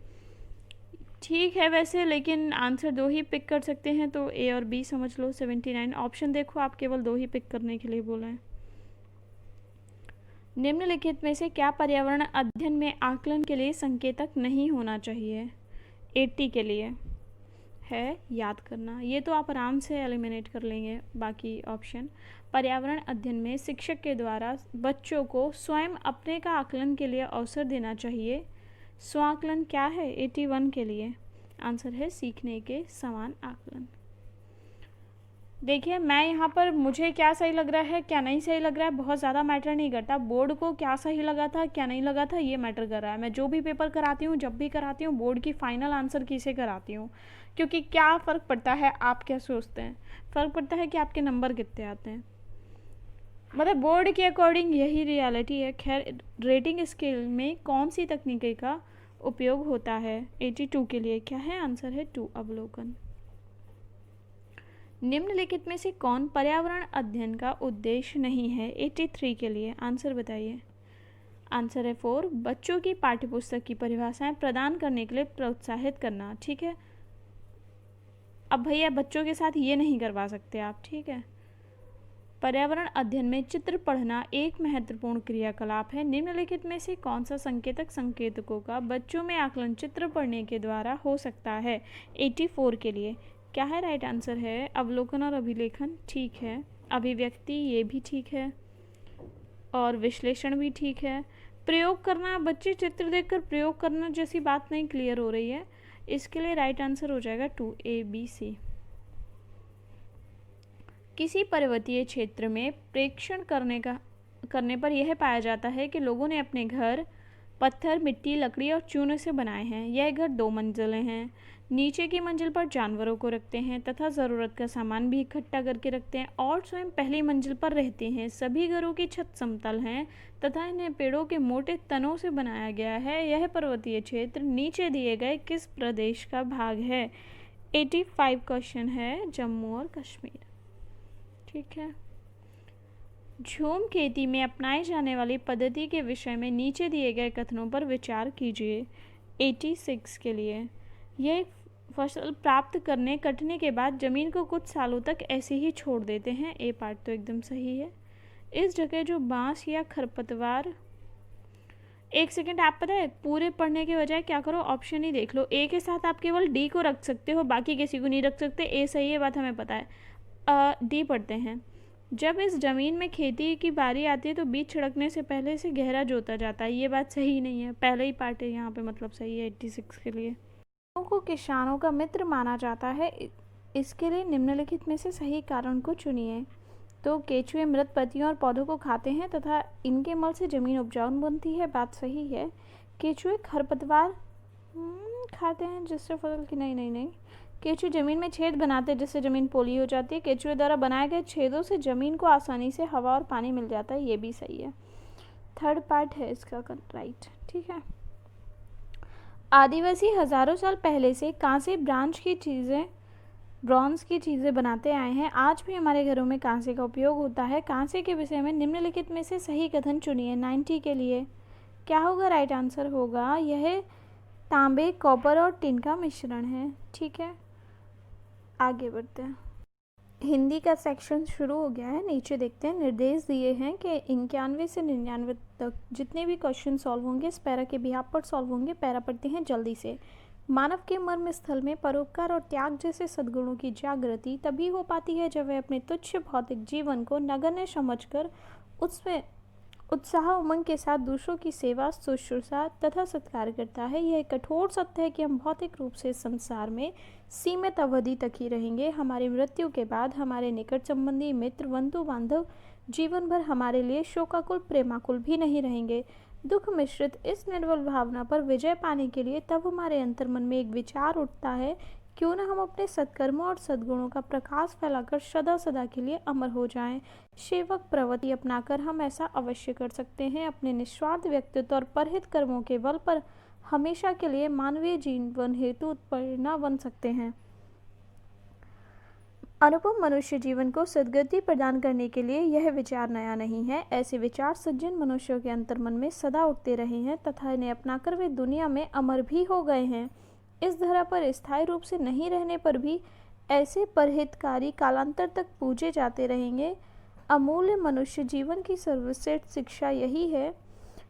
ठीक है वैसे, लेकिन आंसर 2 ही पिक कर सकते हैं तो A और B समझ लो। 79 ऑप्शन देखो, आप केवल 2 ही पिक करने के लिए बोला है। निम्नलिखित में से क्या पर्यावरण अध्ययन में आकलन के लिए संकेतक नहीं होना चाहिए? 80 के लिए है याद करना, ये तो आप आराम से एलिमिनेट कर लेंगे बाकी ऑप्शन। पर्यावरण अध्ययन में शिक्षक के द्वारा बच्चों को स्वयं अपने का आकलन के लिए अवसर देना चाहिए। स्वाकलन क्या है? 81 के लिए आंसर है सीखने के समान आकलन। देखिए मैं यहाँ पर मुझे क्या सही लग रहा है क्या नहीं सही लग रहा है बहुत ज़्यादा मैटर नहीं करता, बोर्ड को क्या सही लगा था क्या नहीं लगा था ये मैटर कर रहा है। मैं जो भी पेपर कराती हूँ, जब भी कराती हूँ, बोर्ड की फाइनल आंसर की से कराती हूँ, क्योंकि क्या फ़र्क पड़ता है आप क्या सोचते हैं, फ़र्क पड़ता है कि आपके नंबर कितने आते हैं, मतलब बोर्ड के अकॉर्डिंग यही रियलिटी है। खैर रेटिंग स्केल में कौन सी तकनीकी का उपयोग होता है? 82 के लिए क्या है आंसर है 2 अवलोकन। निम्नलिखित में से कौन पर्यावरण अध्ययन का उद्देश्य नहीं है? 83 के लिए आंसर बताइए। आंसर है 4 बच्चों की पाठ्यपुस्तक की परिभाषाएं प्रदान करने के लिए प्रोत्साहित करना, ठीक है। अब भैया बच्चों के साथ ये नहीं करवा सकते आप, ठीक है। पर्यावरण अध्ययन में चित्र पढ़ना एक महत्वपूर्ण क्रियाकलाप है। निम्नलिखित में से कौन सा संकेतक संकेतकों का बच्चों में आकलन चित्र पढ़ने के द्वारा हो सकता है? 84 के लिए क्या है राइट आंसर है? अवलोकन और अभिलेखन, ठीक है। अभिव्यक्ति ये भी ठीक है, और विश्लेषण भी ठीक है। प्रयोग करना, बच्चे चित्र देखकर प्रयोग करना जैसी बात नहीं क्लियर हो रही है, इसके लिए राइट आंसर हो जाएगा 2 ABC। किसी पर्वतीय क्षेत्र में प्रेक्षण करने पर यह पाया जाता है कि लोगों ने अपने घर पत्थर, मिट्टी, लकड़ी और चूने से बनाए हैं। यह घर 2 मंजिलें हैं। नीचे की मंजिल पर जानवरों को रखते हैं तथा ज़रूरत का सामान भी इकट्ठा करके रखते हैं और स्वयं पहली मंजिल पर रहते हैं। सभी घरों की छत समतल हैं तथा इन्हें पेड़ों के मोटे तनों से बनाया गया है। यह पर्वतीय क्षेत्र नीचे दिए गए किस प्रदेश का भाग है? 85 क्वेश्चन है जम्मू और कश्मीर, ठीक है। झूम खेती में अपनाई जाने वाली पद्धति के विषय में नीचे दिए गए कथनों पर विचार कीजिए। 86 के लिए यह फसल प्राप्त कटने के बाद जमीन को कुछ सालों तक ऐसे ही छोड़ देते हैं। ए पार्ट तो एकदम सही है। इस जगह जो बांस या खरपतवार, एक सेकंड, आप पता है पूरे पढ़ने के बजाय क्या करो ऑप्शन ही देख लो। ए के साथ आप केवल डी को रख सकते हो, बाकी किसी को नहीं रख सकते। ए सही है, बात हमें पता है। डी पढ़ते हैं। जब इस ज़मीन में खेती की बारी आती है तो बीज छिड़कने से पहले से गहरा जोता जाता है। ये बात सही नहीं है, पहले ही पार्ट है यहाँ पे, मतलब सही है 86 के लिए। को किसानों का मित्र माना जाता है, इसके लिए निम्नलिखित में से सही कारण को चुनिए। तो केचुए मृत पत्तियों और पौधों को खाते हैं तथा इनके मल से ज़मीन उपजाऊ बनती है, बात सही है। केचुए खरपतवार खाते हैं जिससे फसल की नहीं। केचुए ज़मीन में छेद बनाते हैं जिससे ज़मीन पोली हो जाती है। केचुए द्वारा बनाए गए छेदों से ज़मीन को आसानी से हवा और पानी मिल जाता है, ये भी सही है। थर्ड पार्ट है इसका राइट, ठीक है। आदिवासी हजारों साल पहले से कांसे ब्रॉन्ज की चीज़ें बनाते आए हैं। आज भी हमारे घरों में कांसे का उपयोग होता है। कांसे के विषय में निम्नलिखित में से सही कथन चुनिए। 90 के लिए क्या होगा राइट आंसर होगा यह तांबे, कॉपर और टिन का मिश्रण है, ठीक है। आगे बढ़ते हैं। हिंदी का सेक्शन शुरू हो गया है। नीचे देखते हैं, निर्देश दिए हैं कि 91 से 99 तक जितने भी क्वेश्चन सॉल्व होंगे इस पैरा के बिहाफ पर सॉल्व होंगे। पैरा पढ़ते हैं जल्दी से। मानव के मर्म स्थल में परोपकार और त्याग जैसे सद्गुणों की जागृति तभी हो पाती है जब वह अपने तुच्छ भौतिक जीवन को नगण्य समझकर उसमें उत्साह उमंग के साथ दूसरों की सेवा शुश्रूषा तथा सत्कार करता है। यह कठोर सत्य है कि हम भौतिक रूप से संसार में सीमित अवधि तक ही रहेंगे। हमारी मृत्यु के बाद हमारे निकट संबंधी मित्र बंधु बांधव जीवन भर हमारे लिए शोकाकुल प्रेमाकुल भी नहीं रहेंगे। दुख मिश्रित इस निर्बल भावना पर विजय पाने के लिए तब हमारे अंतर्मन में एक विचार उठता है, क्यों न हम अपने सत्कर्मों और सद्गुणों का प्रकाश फैलाकर सदा सदा के लिए अमर हो जाएं। सेवक प्रवृत्ति अपनाकर हम ऐसा अवश्य कर सकते हैं। अपने निस्वार्थ व्यक्तित्व और परहित कर्मों के बल पर हमेशा के लिए मानवीय जीवन हेतु प्रेरणा बन सकते हैं। अनुपम मनुष्य जीवन को सद्गति प्रदान करने के लिए यह विचार नया नहीं है। ऐसे विचार सज्जन मनुष्यों के अंतर्मन में सदा उठते रहे हैं तथा इन्हें अपनाकर वे दुनिया में अमर भी हो गए हैं। इस धरा पर स्थायी रूप से नहीं रहने पर भी ऐसे परहितकारी कालांतर तक पूजे जाते रहेंगे। अमूल्य मनुष्य जीवन की सर्वश्रेष्ठ शिक्षा यही है।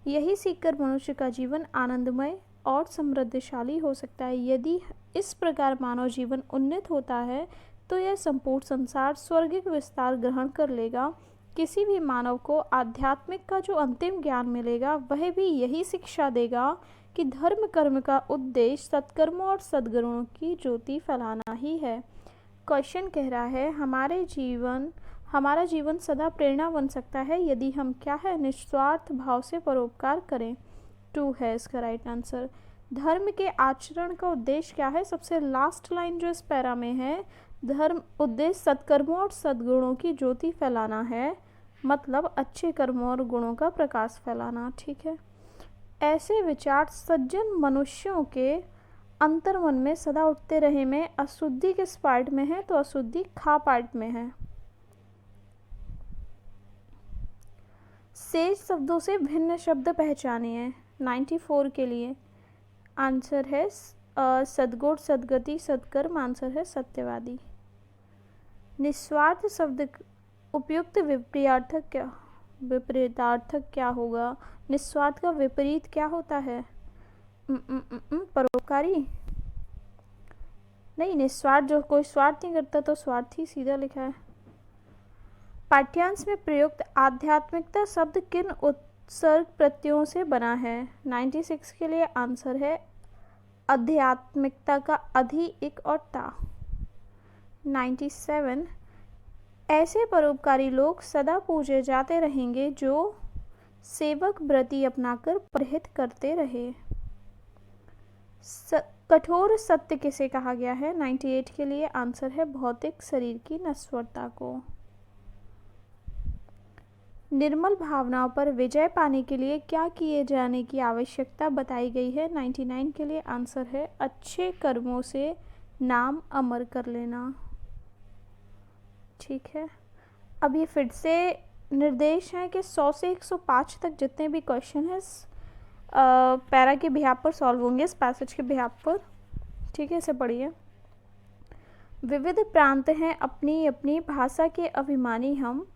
यही सीखकर मनुष्य का जीवन आनंदमय और समृद्धशाली हो सकता है। यदि इस प्रकार मानव जीवन उन्नत होता है तो यह संपूर्ण संसार स्वर्गिक विस्तार ग्रहण कर लेगा। किसी भी मानव को आध्यात्मिक का जो अंतिम ज्ञान मिलेगा वह भी यही शिक्षा देगा कि धर्म कर्म का उद्देश्य सत्कर्मों और सद्गुणों की ज्योति फैलाना ही है। क्वेश्चन कह रहा है हमारा जीवन सदा प्रेरणा बन सकता है यदि हम क्या है निस्वार्थ भाव से परोपकार करें। 2 है इसका राइट आंसर। धर्म के आचरण का उद्देश्य क्या है? सबसे लास्ट लाइन जो इस पैरा में है, धर्म उद्देश्य सत्कर्मों और सद्गुणों की ज्योति फैलाना है, मतलब अच्छे कर्मों और गुणों का प्रकाश फैलाना। ठीक है, ऐसे विचार सज्जन मनुष्यों के अंतर्मन में सदा उठते रहे। में अशुद्धि किस पार्ट में है? तो अशुद्धि खा पार्ट में है। शेष शब्दों से भिन्न शब्द पहचानिए। 94 के लिए आंसर है सद्गुण सद्गति सत्कर्म, आंसर है सत्यवादी। निस्वार्थ शब्द उपयुक्त विपरीतार्थक क्या होगा? निस्वार्थ का विपरीत क्या होता है? परोपकारी नहीं, निस्वार्थ जो कोई स्वार्थ नहीं करता तो स्वार्थी सीधा लिखा है। पाठ्यांश में प्रयुक्त आध्यात्मिकता शब्द किन उत्सर्ग प्रत्ययों से बना है? 96 के लिए आंसर है आध्यात्मिकता का अधि, इक और ता। 97 ऐसे परोपकारी लोग सदा पूजे जाते रहेंगे जो सेवक व्रति अपनाकर परहित करते रहे। कठोर सत्य किसे कहा गया है? 98 के लिए आंसर है भौतिक शरीर की नश्वरता को। निर्मल भावनाओं पर विजय पाने के लिए क्या किए जाने की आवश्यकता बताई गई है? 99 के लिए आंसर है अच्छे कर्मों से नाम अमर कर लेना। ठीक है, अब ये फिर से निर्देश हैं कि 100 से 105 तक जितने भी क्वेश्चन हैं पैरा के बिहाफ पर सॉल्व होंगे, इस पैसेज के बिहाफ पर। ठीक है, इसे पढ़िए। विविध प्रांत हैं अपनी अपनी भाषा के अभिमानी हम,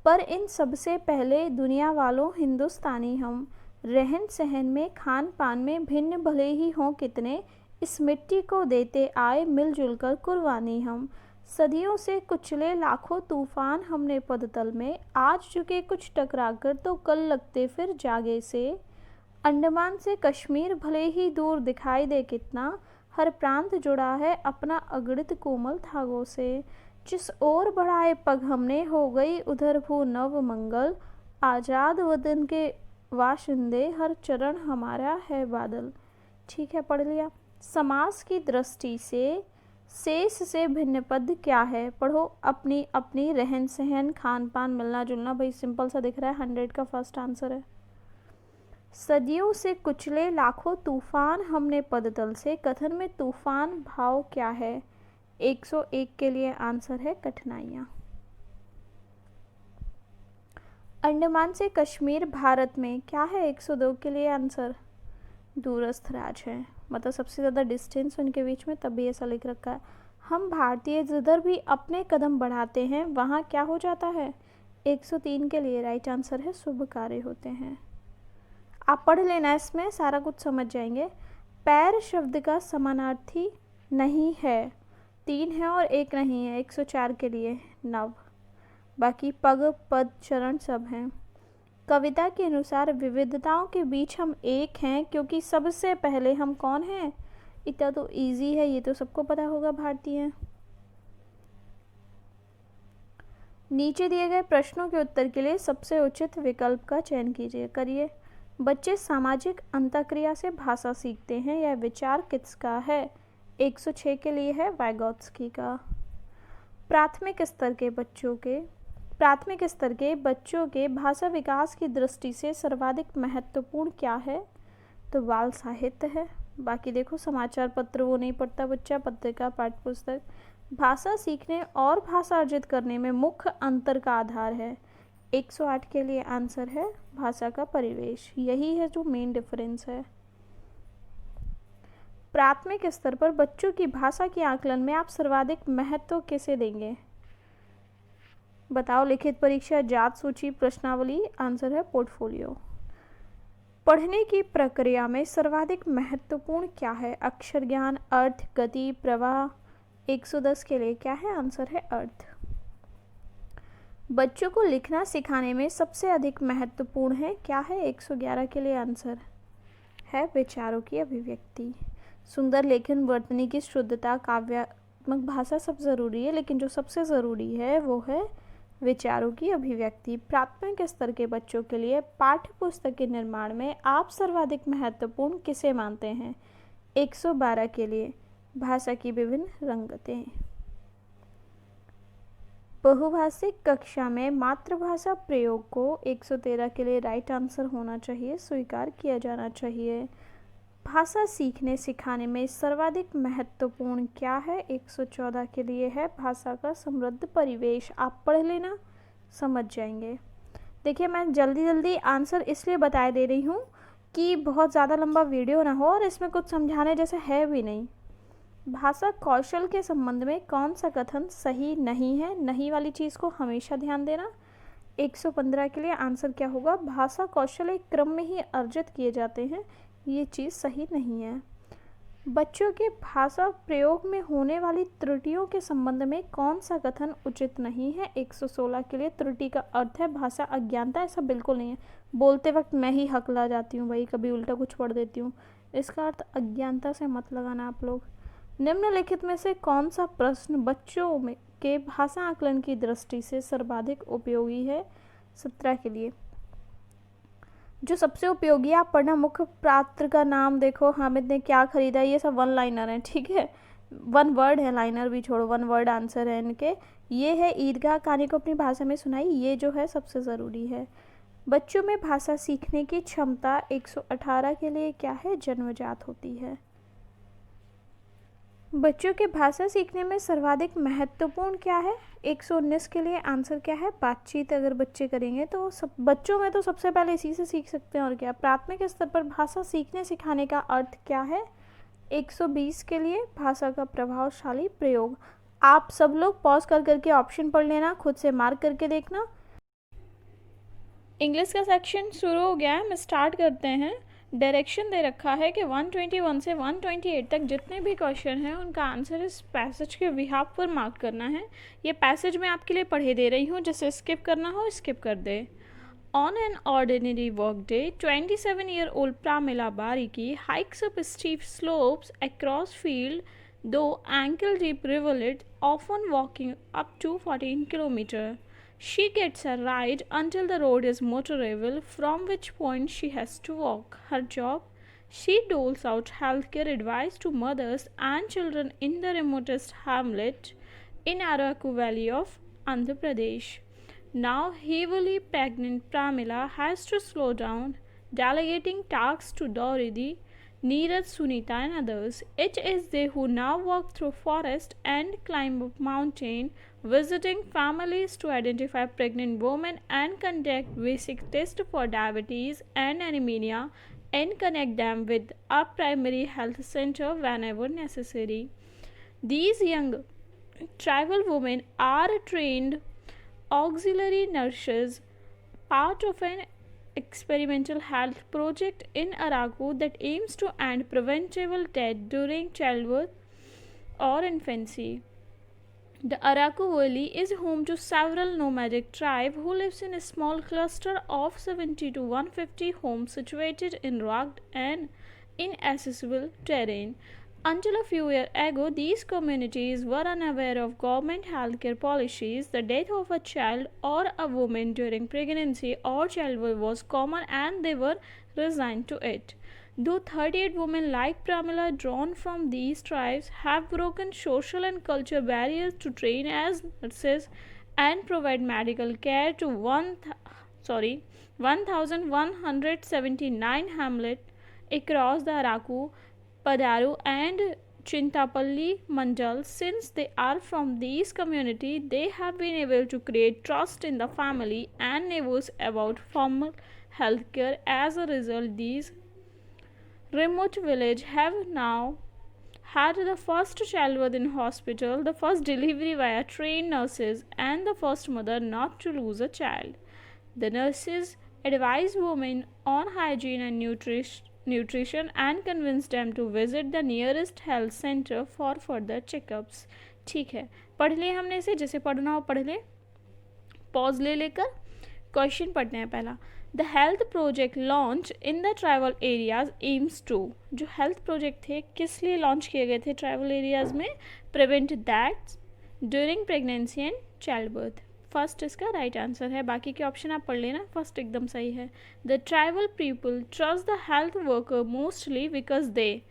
पर इन सबसे पहले दुनिया वालों हिंदुस्तानी हम। रहन सहन में खान पान में भिन्न भले ही हों कितने, इस मिट्टी को देते आए मिलजुल कर कुर्बानी हम। सदियों से कुचले लाखों तूफान हमने पदतल में, आज झुके कुछ टकरा कर तो कल लगते फिर जागे से। अंडमान से कश्मीर भले ही दूर दिखाई दे कितना, हर प्रांत जुड़ा है अपना अगणित कोमल धागों से। जिस ओर बढ़ाए पग हमने हो गई उधर भू नव मंगल, आज़ाद वतन के वाशिंदे हर चरण हमारा है बादल। ठीक है, पढ़ लिया। समास की दृष्टि से शेष से भिन्न पद क्या है? पढ़ो। अपनी अपनी रहन सहन खान पान मिलना जुलना, भाई सिंपल सा दिख रहा है, 100 का फर्स्ट आंसर है। सदियों से कुचले लाखों तूफान हमने पदतल से, कथन में तूफान भाव क्या है? 101 के लिए आंसर है कठिनाइयाँ। अंडमान से कश्मीर भारत में क्या है? 102 के लिए आंसर दूरस्थ राज्य है, मतलब सबसे ज़्यादा डिस्टेंस उनके बीच में, तभी ऐसा लिख रखा है। हम भारतीय जिधर भी अपने कदम बढ़ाते हैं वहाँ क्या हो जाता है? 103 के लिए राइट आंसर है शुभ कार्य होते हैं। आप पढ़ लेना, इसमें सारा कुछ समझ जाएंगे। पैर शब्द का समानार्थी नहीं है, 3 है और 1 नहीं है, 104 के लिए नव। बाकी पग, पद, चरण सब हैं। कविता के अनुसार विविधताओं के बीच हम एक हैं क्योंकि सबसे पहले हम कौन हैं? इतना तो इजी है, ये तो सबको पता होगा भारतीय। नीचे दिए गए प्रश्नों के उत्तर के लिए सबसे उचित विकल्प का चयन कीजिए। करिए। बच्चे सामाजिक अंतःक्रिया से भाषा सीखते हैं, यह विचार किसका है? 106 के लिए है वाइगोत्स्की का। प्राथमिक स्तर के बच्चों के भाषा विकास की दृष्टि से सर्वाधिक महत्वपूर्ण क्या है? तो बाल साहित्य है। बाकी देखो, समाचार पत्र वो नहीं पढ़ता बच्चा, पत्रिका, पाठ्य पुस्तक। भाषा सीखने और भाषा अर्जित करने में मुख्य अंतर का आधार है। 108 के लिए आंसर है भाषा का परिवेश, यही है जो मेन डिफरेंस है। प्राथमिक स्तर पर बच्चों की भाषा के आकलन में आप सर्वाधिक महत्व किसे देंगे? बताओ। लिखित परीक्षा, जात सूची, प्रश्नावली। आंसर है पोर्टफोलियो। पढ़ने की प्रक्रिया में सर्वाधिक महत्वपूर्ण क्या है? अक्षर ज्ञान, अर्थ, गति, प्रवाह। 110 के लिए क्या है? आंसर है अर्थ। बच्चों को लिखना सिखाने में सबसे अधिक महत्वपूर्ण है क्या है? 111 के लिए आंसर है विचारों की अभिव्यक्ति। सुंदर लेखन, वर्तनी की शुद्धता, काव्यात्मक भाषा सब ज़रूरी है, लेकिन जो सबसे ज़रूरी है वो है विचारों की अभिव्यक्ति। प्राथमिक स्तर के बच्चों के लिए पाठ्य पुस्तक के निर्माण में आप सर्वाधिक महत्वपूर्ण किसे मानते हैं? 112 के लिए भाषा की विभिन्न रंगतें। बहुभाषिक कक्षा में मातृभाषा प्रयोग को 113 के लिए राइट आंसर होना चाहिए, स्वीकार किया जाना चाहिए। भाषा सीखने सिखाने में सर्वाधिक महत्वपूर्ण क्या है? 114 के लिए है भाषा का समृद्ध परिवेश। आप पढ़ लेना, समझ जाएंगे। देखिए, मैं जल्दी जल्दी आंसर इसलिए बता दे रही हूँ कि बहुत ज़्यादा लंबा वीडियो ना हो और इसमें कुछ समझाने जैसे है भी नहीं। भाषा कौशल के संबंध में कौन सा कथन सही नहीं है? नहीं वाली चीज़ को हमेशा ध्यान देना। 115 के लिए आंसर क्या होगा? भाषा कौशल एक क्रम में ही अर्जित किए जाते हैं, ये चीज़ सही नहीं है। बच्चों के भाषा प्रयोग में होने वाली त्रुटियों के संबंध में कौन सा कथन उचित नहीं है? 116 के लिए त्रुटि का अर्थ है भाषा अज्ञानता। ऐसा बिल्कुल नहीं है। बोलते वक्त मैं ही हकला जाती हूँ भाई, कभी उल्टा कुछ पढ़ देती हूँ, इसका अर्थ अज्ञानता से मत लगाना आप लोग। निम्नलिखित में से कौन सा प्रश्न बच्चों में के भाषा आकलन की दृष्टि से सर्वाधिक उपयोगी है? 17 के लिए जो सबसे उपयोगी है आप पढ़ना। मुख्य पात्र का नाम देखो, हामिद ने क्या खरीदा, ये सब 1 लाइनर हैं, ठीक है। 1 वर्ड है, लाइनर भी छोड़ो, 1 वर्ड आंसर है इनके। ये है ईदगाह कहानी को अपनी भाषा में सुनाई, ये जो है सबसे ज़रूरी है। बच्चों में भाषा सीखने की क्षमता 118 के लिए क्या है? जन्मजात होती है। बच्चों के भाषा सीखने में सर्वाधिक महत्वपूर्ण क्या है? 119 के लिए आंसर क्या है? बातचीत अगर बच्चे करेंगे तो सब बच्चों में तो सबसे पहले इसी से सीख सकते हैं और क्या। प्राथमिक स्तर पर भाषा सीखने सिखाने का अर्थ क्या है? 120 के लिए भाषा का प्रभावशाली प्रयोग। आप सब लोग पॉज कर करके ऑप्शन पढ़ लेना, खुद से मार्क करके देखना। इंग्लिश का सेक्शन शुरू हो गया है, हम स्टार्ट करते हैं। डायरेक्शन दे रखा है कि 121 से 128 तक जितने भी क्वेश्चन हैं उनका आंसर इस पैसेज के बिहाफ पर मार्क करना है। ये पैसेज मैं आपके लिए पढ़े दे रही हूँ, जिसे स्किप करना हो स्किप कर दे। On an ordinary workday, 27-year-old Pramila Bariki hikes up steep slopes across field, though ankle-deep rivulet, often walking up to 14 kilometers. She gets a ride until the road is motorable, from which point she has to walk. Her job? She doles out healthcare advice to mothers and children in the remotest hamlet in Araku Valley of Andhra Pradesh. Now heavily pregnant Pramila has to slow down, delegating tasks to Doridi, Neeraj, Sunita and others. It is they who now walk through forest and climb up mountain, visiting families to identify pregnant women and conduct basic tests for diabetes and anemia and connect them with a primary health center whenever necessary. These young tribal women are trained auxiliary nurses, part of an experimental health project in Araku that aims to end preventable death during childbirth or infancy. The Araku Valley is home to several nomadic tribes who lives in a small cluster of 70 to 150 homes situated in rugged and inaccessible terrain. Until a few years ago, these communities were unaware of government healthcare policies. The death of a child or a woman during pregnancy or childbirth was common and they were resigned to it. Though 38 women like Pramila drawn from these tribes have broken social and cultural barriers to train as nurses and provide medical care to 1179 hamlets across the Araku, Padaru and Chintapalli mandal. Since they are from these communities, they have been able to create trust in the family and neighbors about formal healthcare. As a result, these remote villages have now had the first childbirth in hospital, the first delivery via trained nurses, and the first mother not to lose a child. The nurses advise women on hygiene and nutrition and convince them to visit the nearest health center for further checkups. ठीक है, पढ़ लिए हमने इसे, जैसे पढ़ना हो पढ़ ले, पॉज ले लेकर क्वेश्चन पढ़ते हैं पहला. The health project launch in the tribal areas aims to. जो हेल्थ प्रोजेक्ट थे किस लिए लॉन्च किए गए थे ट्राइबल एरियाज में? Prevent that during pregnancy and child birth. First इसका राइट आंसर है, बाकी के ऑप्शन आप पढ़ लेना, फर्स्ट एकदम सही है. The tribal people trust the health worker mostly because they.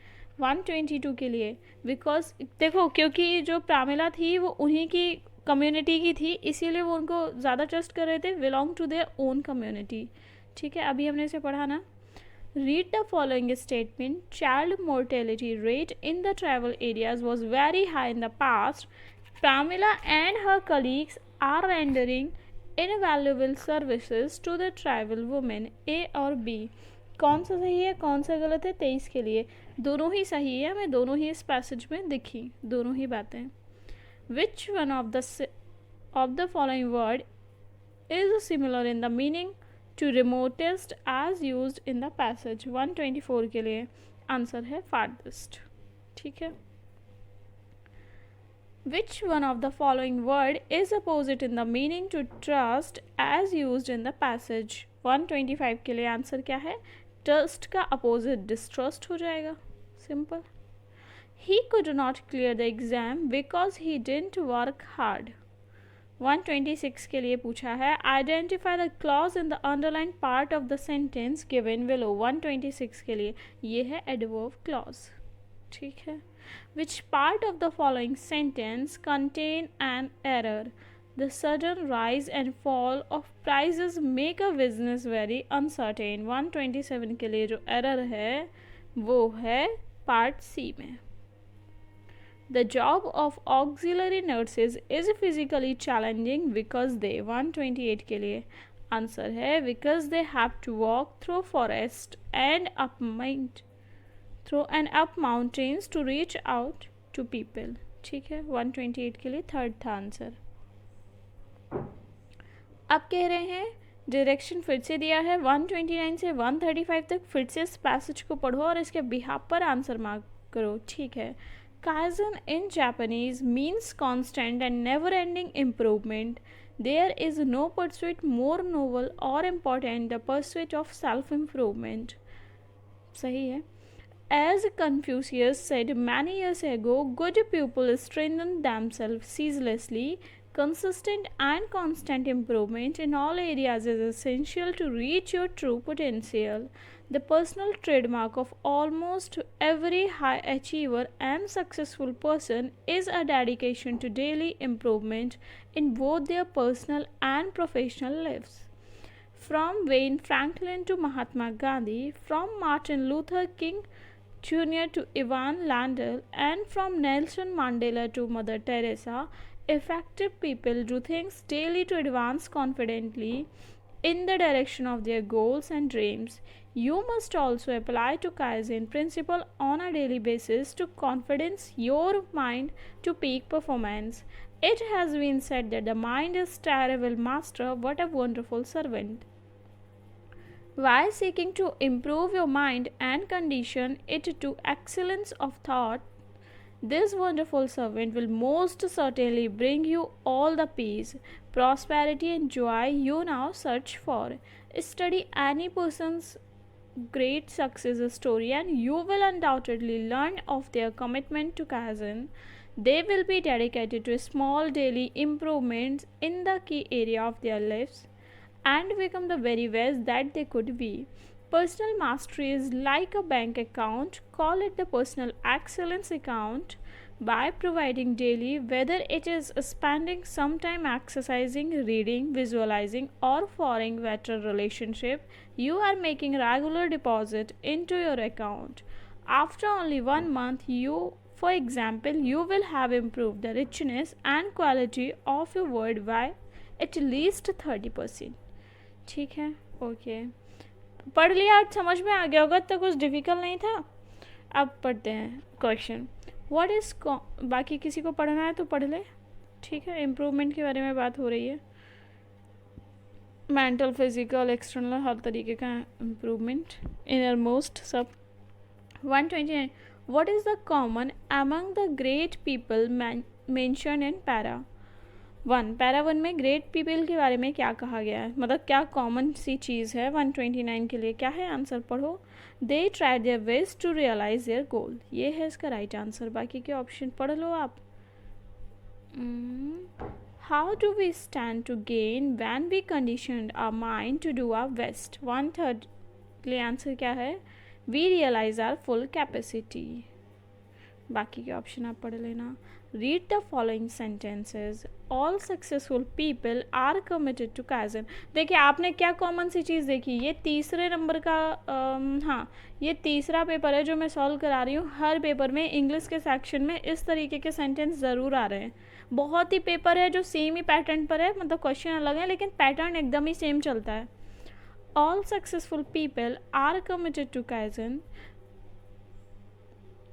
122 के लिए बिकॉज देखो, क्योंकि जो प्रामिला थी वो उन्हीं की कम्युनिटी की थी, इसीलिए वो उनको ज़्यादा ट्रस्ट कर रहे थे, belong to their own community. ठीक है, अभी हमने इसे पढ़ा ना. Read the following statement. Child mortality rate in the tribal areas was very high in the past. Pramila and her colleagues are rendering invaluable services to the tribal women. A और B कौन सा सही है कौन सा गलत है? 23 के लिए दोनों ही सही है, हमें दोनों ही इस पैसेज में दिखी दोनों ही बातें. Which one of the following word is similar in the meaning to remotest as used in the passage? 124 के लिए आंसर है farthest. ठीक है. Which one of the following word is opposite in the meaning to trust as used in the passage? 125 के लिए answer क्या है? Trust का opposite distrust हो जाएगा. Simple. He could not clear the exam because he didn't work hard. 126 के लिए पूछा है. Identify the clause in the underlined part of the sentence given below. 126 के लिए ये है adverb clause. ठीक है. Which part of the following sentence contain an error? The sudden rise and fall of prices make a business very uncertain. 127 के लिए जो error है वो है part C में. The job of auxiliary nurses is physically challenging because they. 128 के लिए answer है because they have to walk through forest and up mountains to reach out to people. ठीक है. 128 के लिए थर्ड था आंसर. अब कह रहे हैं डायरेक्शन फिर से दिया है 129 से 135 तक. फिर से इस पैसेज को पढ़ो और इसके बिहाफ पर आंसर मार्क करो. ठीक है. Kaizen in Japanese means constant and never-ending improvement. There is no pursuit more noble or important the pursuit of self-improvement. सही है. As Confucius said many years ago, good pupils strengthen themselves ceaselessly. Consistent and constant improvement in all areas is essential to reach your true potential. The personal trademark of almost every high achiever and successful person is a dedication to daily improvement in both their personal and professional lives. From Wayne Franklin to Mahatma Gandhi, from Martin Luther King Jr. to Ivan Lendl, and from Nelson Mandela to Mother Teresa, effective people do things daily to advance confidently in the direction of their goals and dreams. You must also apply to Kaizen principle on a daily basis to confidence your mind to peak performance. It has been said that the mind is terrible master, but a wonderful servant. While seeking to improve your mind and condition it to excellence of thought, this wonderful servant will most certainly bring you all the peace, prosperity, and joy you now search for. Study any person's great success story, and you will undoubtedly learn of their commitment to Kaizen. They will be dedicated to small daily improvements in the key area of their lives and become the very best that they could be. Personal mastery is like a bank account, call it the personal excellence account. By providing daily, whether it is spending some time exercising, reading, visualizing, or forming better relationship, you are making regular deposit into your account. After only 1 month, for example, you will have improved the richness and quality of your word by at least 30%. ठीक है, okay, पढ़ लिया, आज समझ में आ गया होगा, तो कुछ डिफ़िकल्ट नहीं था. अब पढ़ते हैं क्वेश्चन. व्हाट इज़, बाकी किसी को पढ़ना है तो पढ़ ले, ठीक है. इम्प्रूवमेंट के बारे में बात हो रही है, मेंटल, फिजिकल, एक्सटर्नल, हर तरीके का इम्प्रूवमेंट. इनर मोस्ट सब. 129. What is the common among the great people mention in para 1. Para 1 में ग्रेट पीपल के बारे में क्या कहा गया है, मतलब क्या कॉमन सी चीज़ है. 129 के लिए क्या है आंसर, पढ़ो. They try their best to realise their goal, ये है इसका राइट आंसर. बाकी के ऑप्शन पढ़ लो आप. How do we stand to gain when we condition our mind to do our best. 1/3 के लिए आंसर क्या है, we realise our full capacity. बाकी के ऑप्शन आप पढ़ लेना. Read the following sentences. All successful people are committed to kaizen. देखिए आपने क्या कॉमन सी चीज़ देखी, ये तीसरे नंबर का हाँ, ये तीसरा पेपर है जो मैं सॉल्व करा रही हूँ. हर पेपर में इंग्लिश के सेक्शन में इस तरीके के सेंटेंस ज़रूर आ रहे हैं. बहुत ही पेपर है जो सेम ही पैटर्न पर है, मतलब क्वेश्चन अलग है लेकिन पैटर्न एकदम ही सेम चलता है. All successful people are committed to kaizen.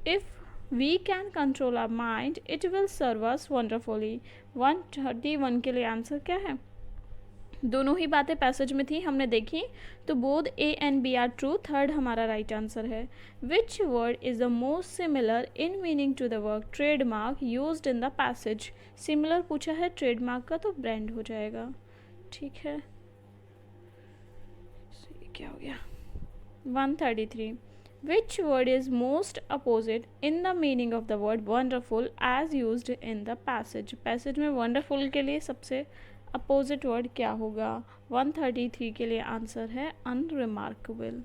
If we can control our mind, it will serve us wonderfully. 131 के लिए आंसर क्या है, दोनों ही बातें पैसेज में थी, हमने देखी, तो both A and B are true. Third हमारा राइट आंसर है. Which word is the most similar in meaning to the work trademark used in the passage. Similar पूछा है ट्रेडमार्क का, तो ब्रांड हो जाएगा, ठीक है. क्या हो गया. 133. Which word is most opposite in the meaning of the word wonderful as used in the passage. Passage में wonderful के लिए सबसे opposite word क्या होगा. 133 के लिए आंसर है unremarkable.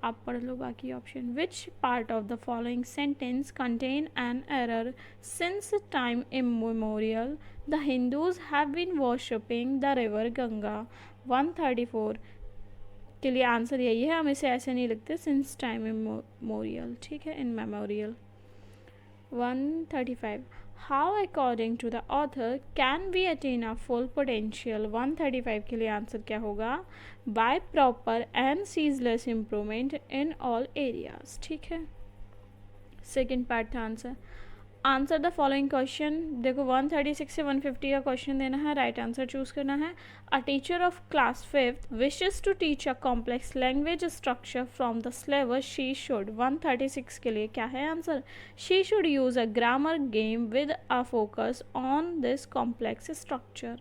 आप पढ़ लो बाकी option. Which part of the following sentence contain an error. Since time immemorial, the Hindus have been worshipping the river Ganga. 134 के लिए आंसर यही है, हम इसे ऐसे नहीं लिखते, सिंस टाइम इमोरियल, ठीक है, in memorial. 135. How according to the author can we attain a full potential. 135 के लिए आंसर क्या होगा, by proper and ceaseless improvement in all areas, ठीक है. सेकेंड पार्ट था answer. Answer the following question. देखो 136 से 150 का क्वेश्चन देना है, राइट आंसर चूज करना है. A teacher of class 5th wishes to teach a complex language structure from the syllabus. She should. 136 के लिए क्या है answer, she should use a grammar game with a focus on this complex structure.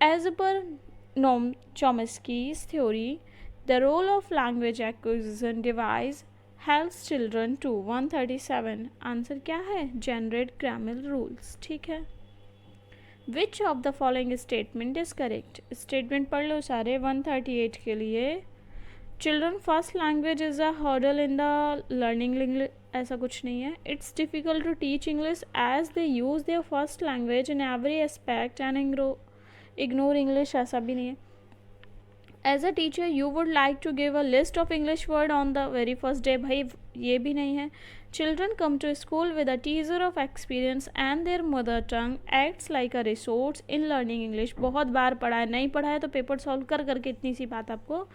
As per Noam Chomsky's theory, the role of language acquisition device helps children to. 137 answer क्या है, generate grammar rules, ठीक है. Which of the following statement is correct. Statement पढ़ लो सारे. 138 के लिए children first language is a hurdle in the learning English. ऐसा कुछ नहीं है. It's difficult to teach English as they use their first language in every aspect and ignore English. ऐसा भी नहीं है. As a teacher you would like to give a list of English word on the very first day. भाई ये भी नहीं है। Children come to school with a treasure of experience and their mother tongue acts like a resource in learning English. बहुत बार पढ़ा है, नहीं पढ़ा है तो पेपर सॉल्व कर करके इतनी सी बात आपको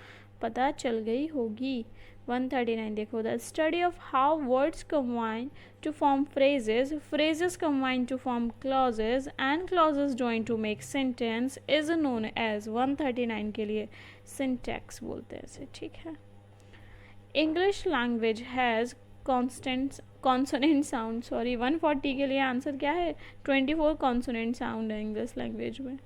पता चल गई होगी। 139 देखो, the study of how words combine to form phrases, phrases combine to form clauses and clauses join to make sentence is known as 139 के लिए syntax बोलते हैं इसे, ठीक है। English language has consonant sound, sorry 140 के लिए आंसर क्या है, 24 consonant sound है इंग्लिश लैंग्वेज में।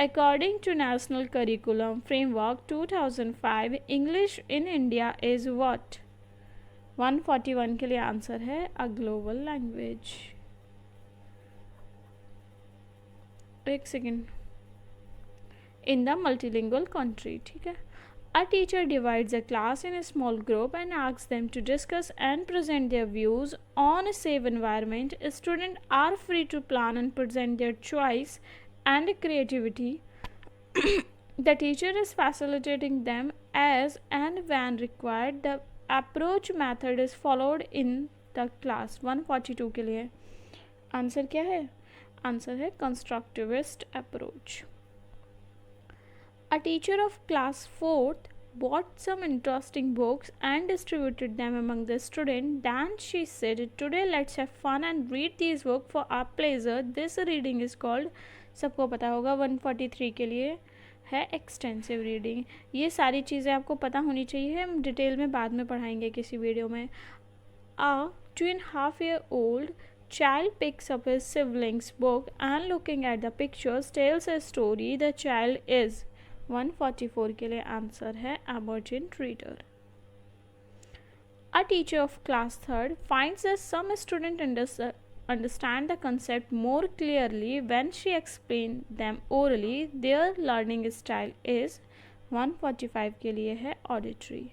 According to National Curriculum Framework 2005, English in India is what? 141 के लिए आंसर है अ ग्लोबल लैंग्वेज। एक second, in the multilingual country, ठीक है। A teacher divides a class in a small group and asks them to discuss and present their views on a safe environment. Student are free to plan and present their choice and creativity. The teacher is facilitating them as and when required. The approach method is followed in the class। 142 के लिए answer क्या है, answer है constructivist approach। A teacher of class 4th bought some interesting books and distributed them among the students. Then she said, today let's have fun and read these books for our pleasure. This reading is called, सबको पता होगा 143 के लिए है extensive reading. ये सारी चीज़ें आपको पता होनी चाहिए, हम डिटेल में बाद में पढ़ाएंगे किसी वीडियो में। A 2.5-year-old child picks up his sibling's book and looking at the pictures tells a story. The child is 144 के लिए आंसर है emergent reader। A teacher of class 3rd finds that some student understand the concept more clearly when she explains them orally. Their learning style is 145 के लिए है auditory।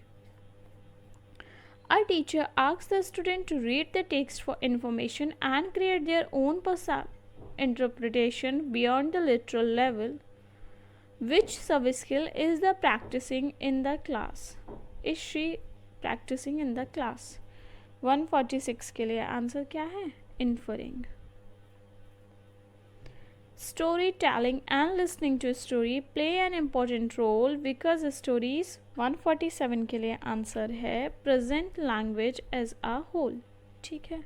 A teacher asks the student to read the text for information and create their own interpretation beyond the literal level. Which sub-skill is the practicing in the class? Is she practicing in the class? 146 के लिए answer क्या है, inferring। Storytelling and listening to a story play an important role because stories। 147 के लिए answer है present language as a whole, ठीक है।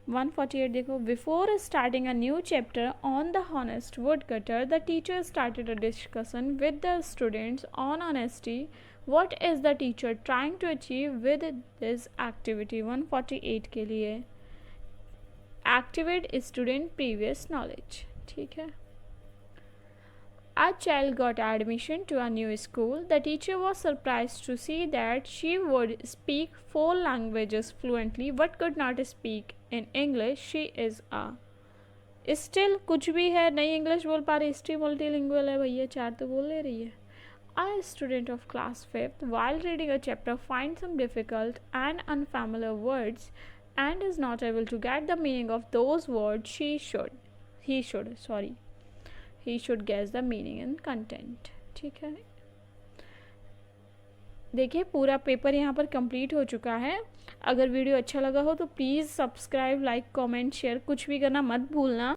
148 देखो, before starting a new chapter on the honest woodcutter, the teacher started a discussion with the students on honesty. What is the teacher trying to achieve with this activity? 148 के लिए activate student previous knowledge, ठीक है। A child got admission to a new school. The teacher was surprised to see that she would speak 4 languages fluently but could not speak in English. She is a still कुछ भी है, नहीं English बोल पा रही, still multilingual है भैया, 4 तो बोल ले रही है। A student of class 5th, while reading a chapter, finds some difficult and unfamiliar words and is not able to get the meaning of those words. He should guess the meaning and content, ठीक है। देखिए पूरा paper यहाँ पर complete हो चुका है। अगर वीडियो अच्छा लगा हो तो please subscribe, like, comment, share कुछ भी करना मत भूलना।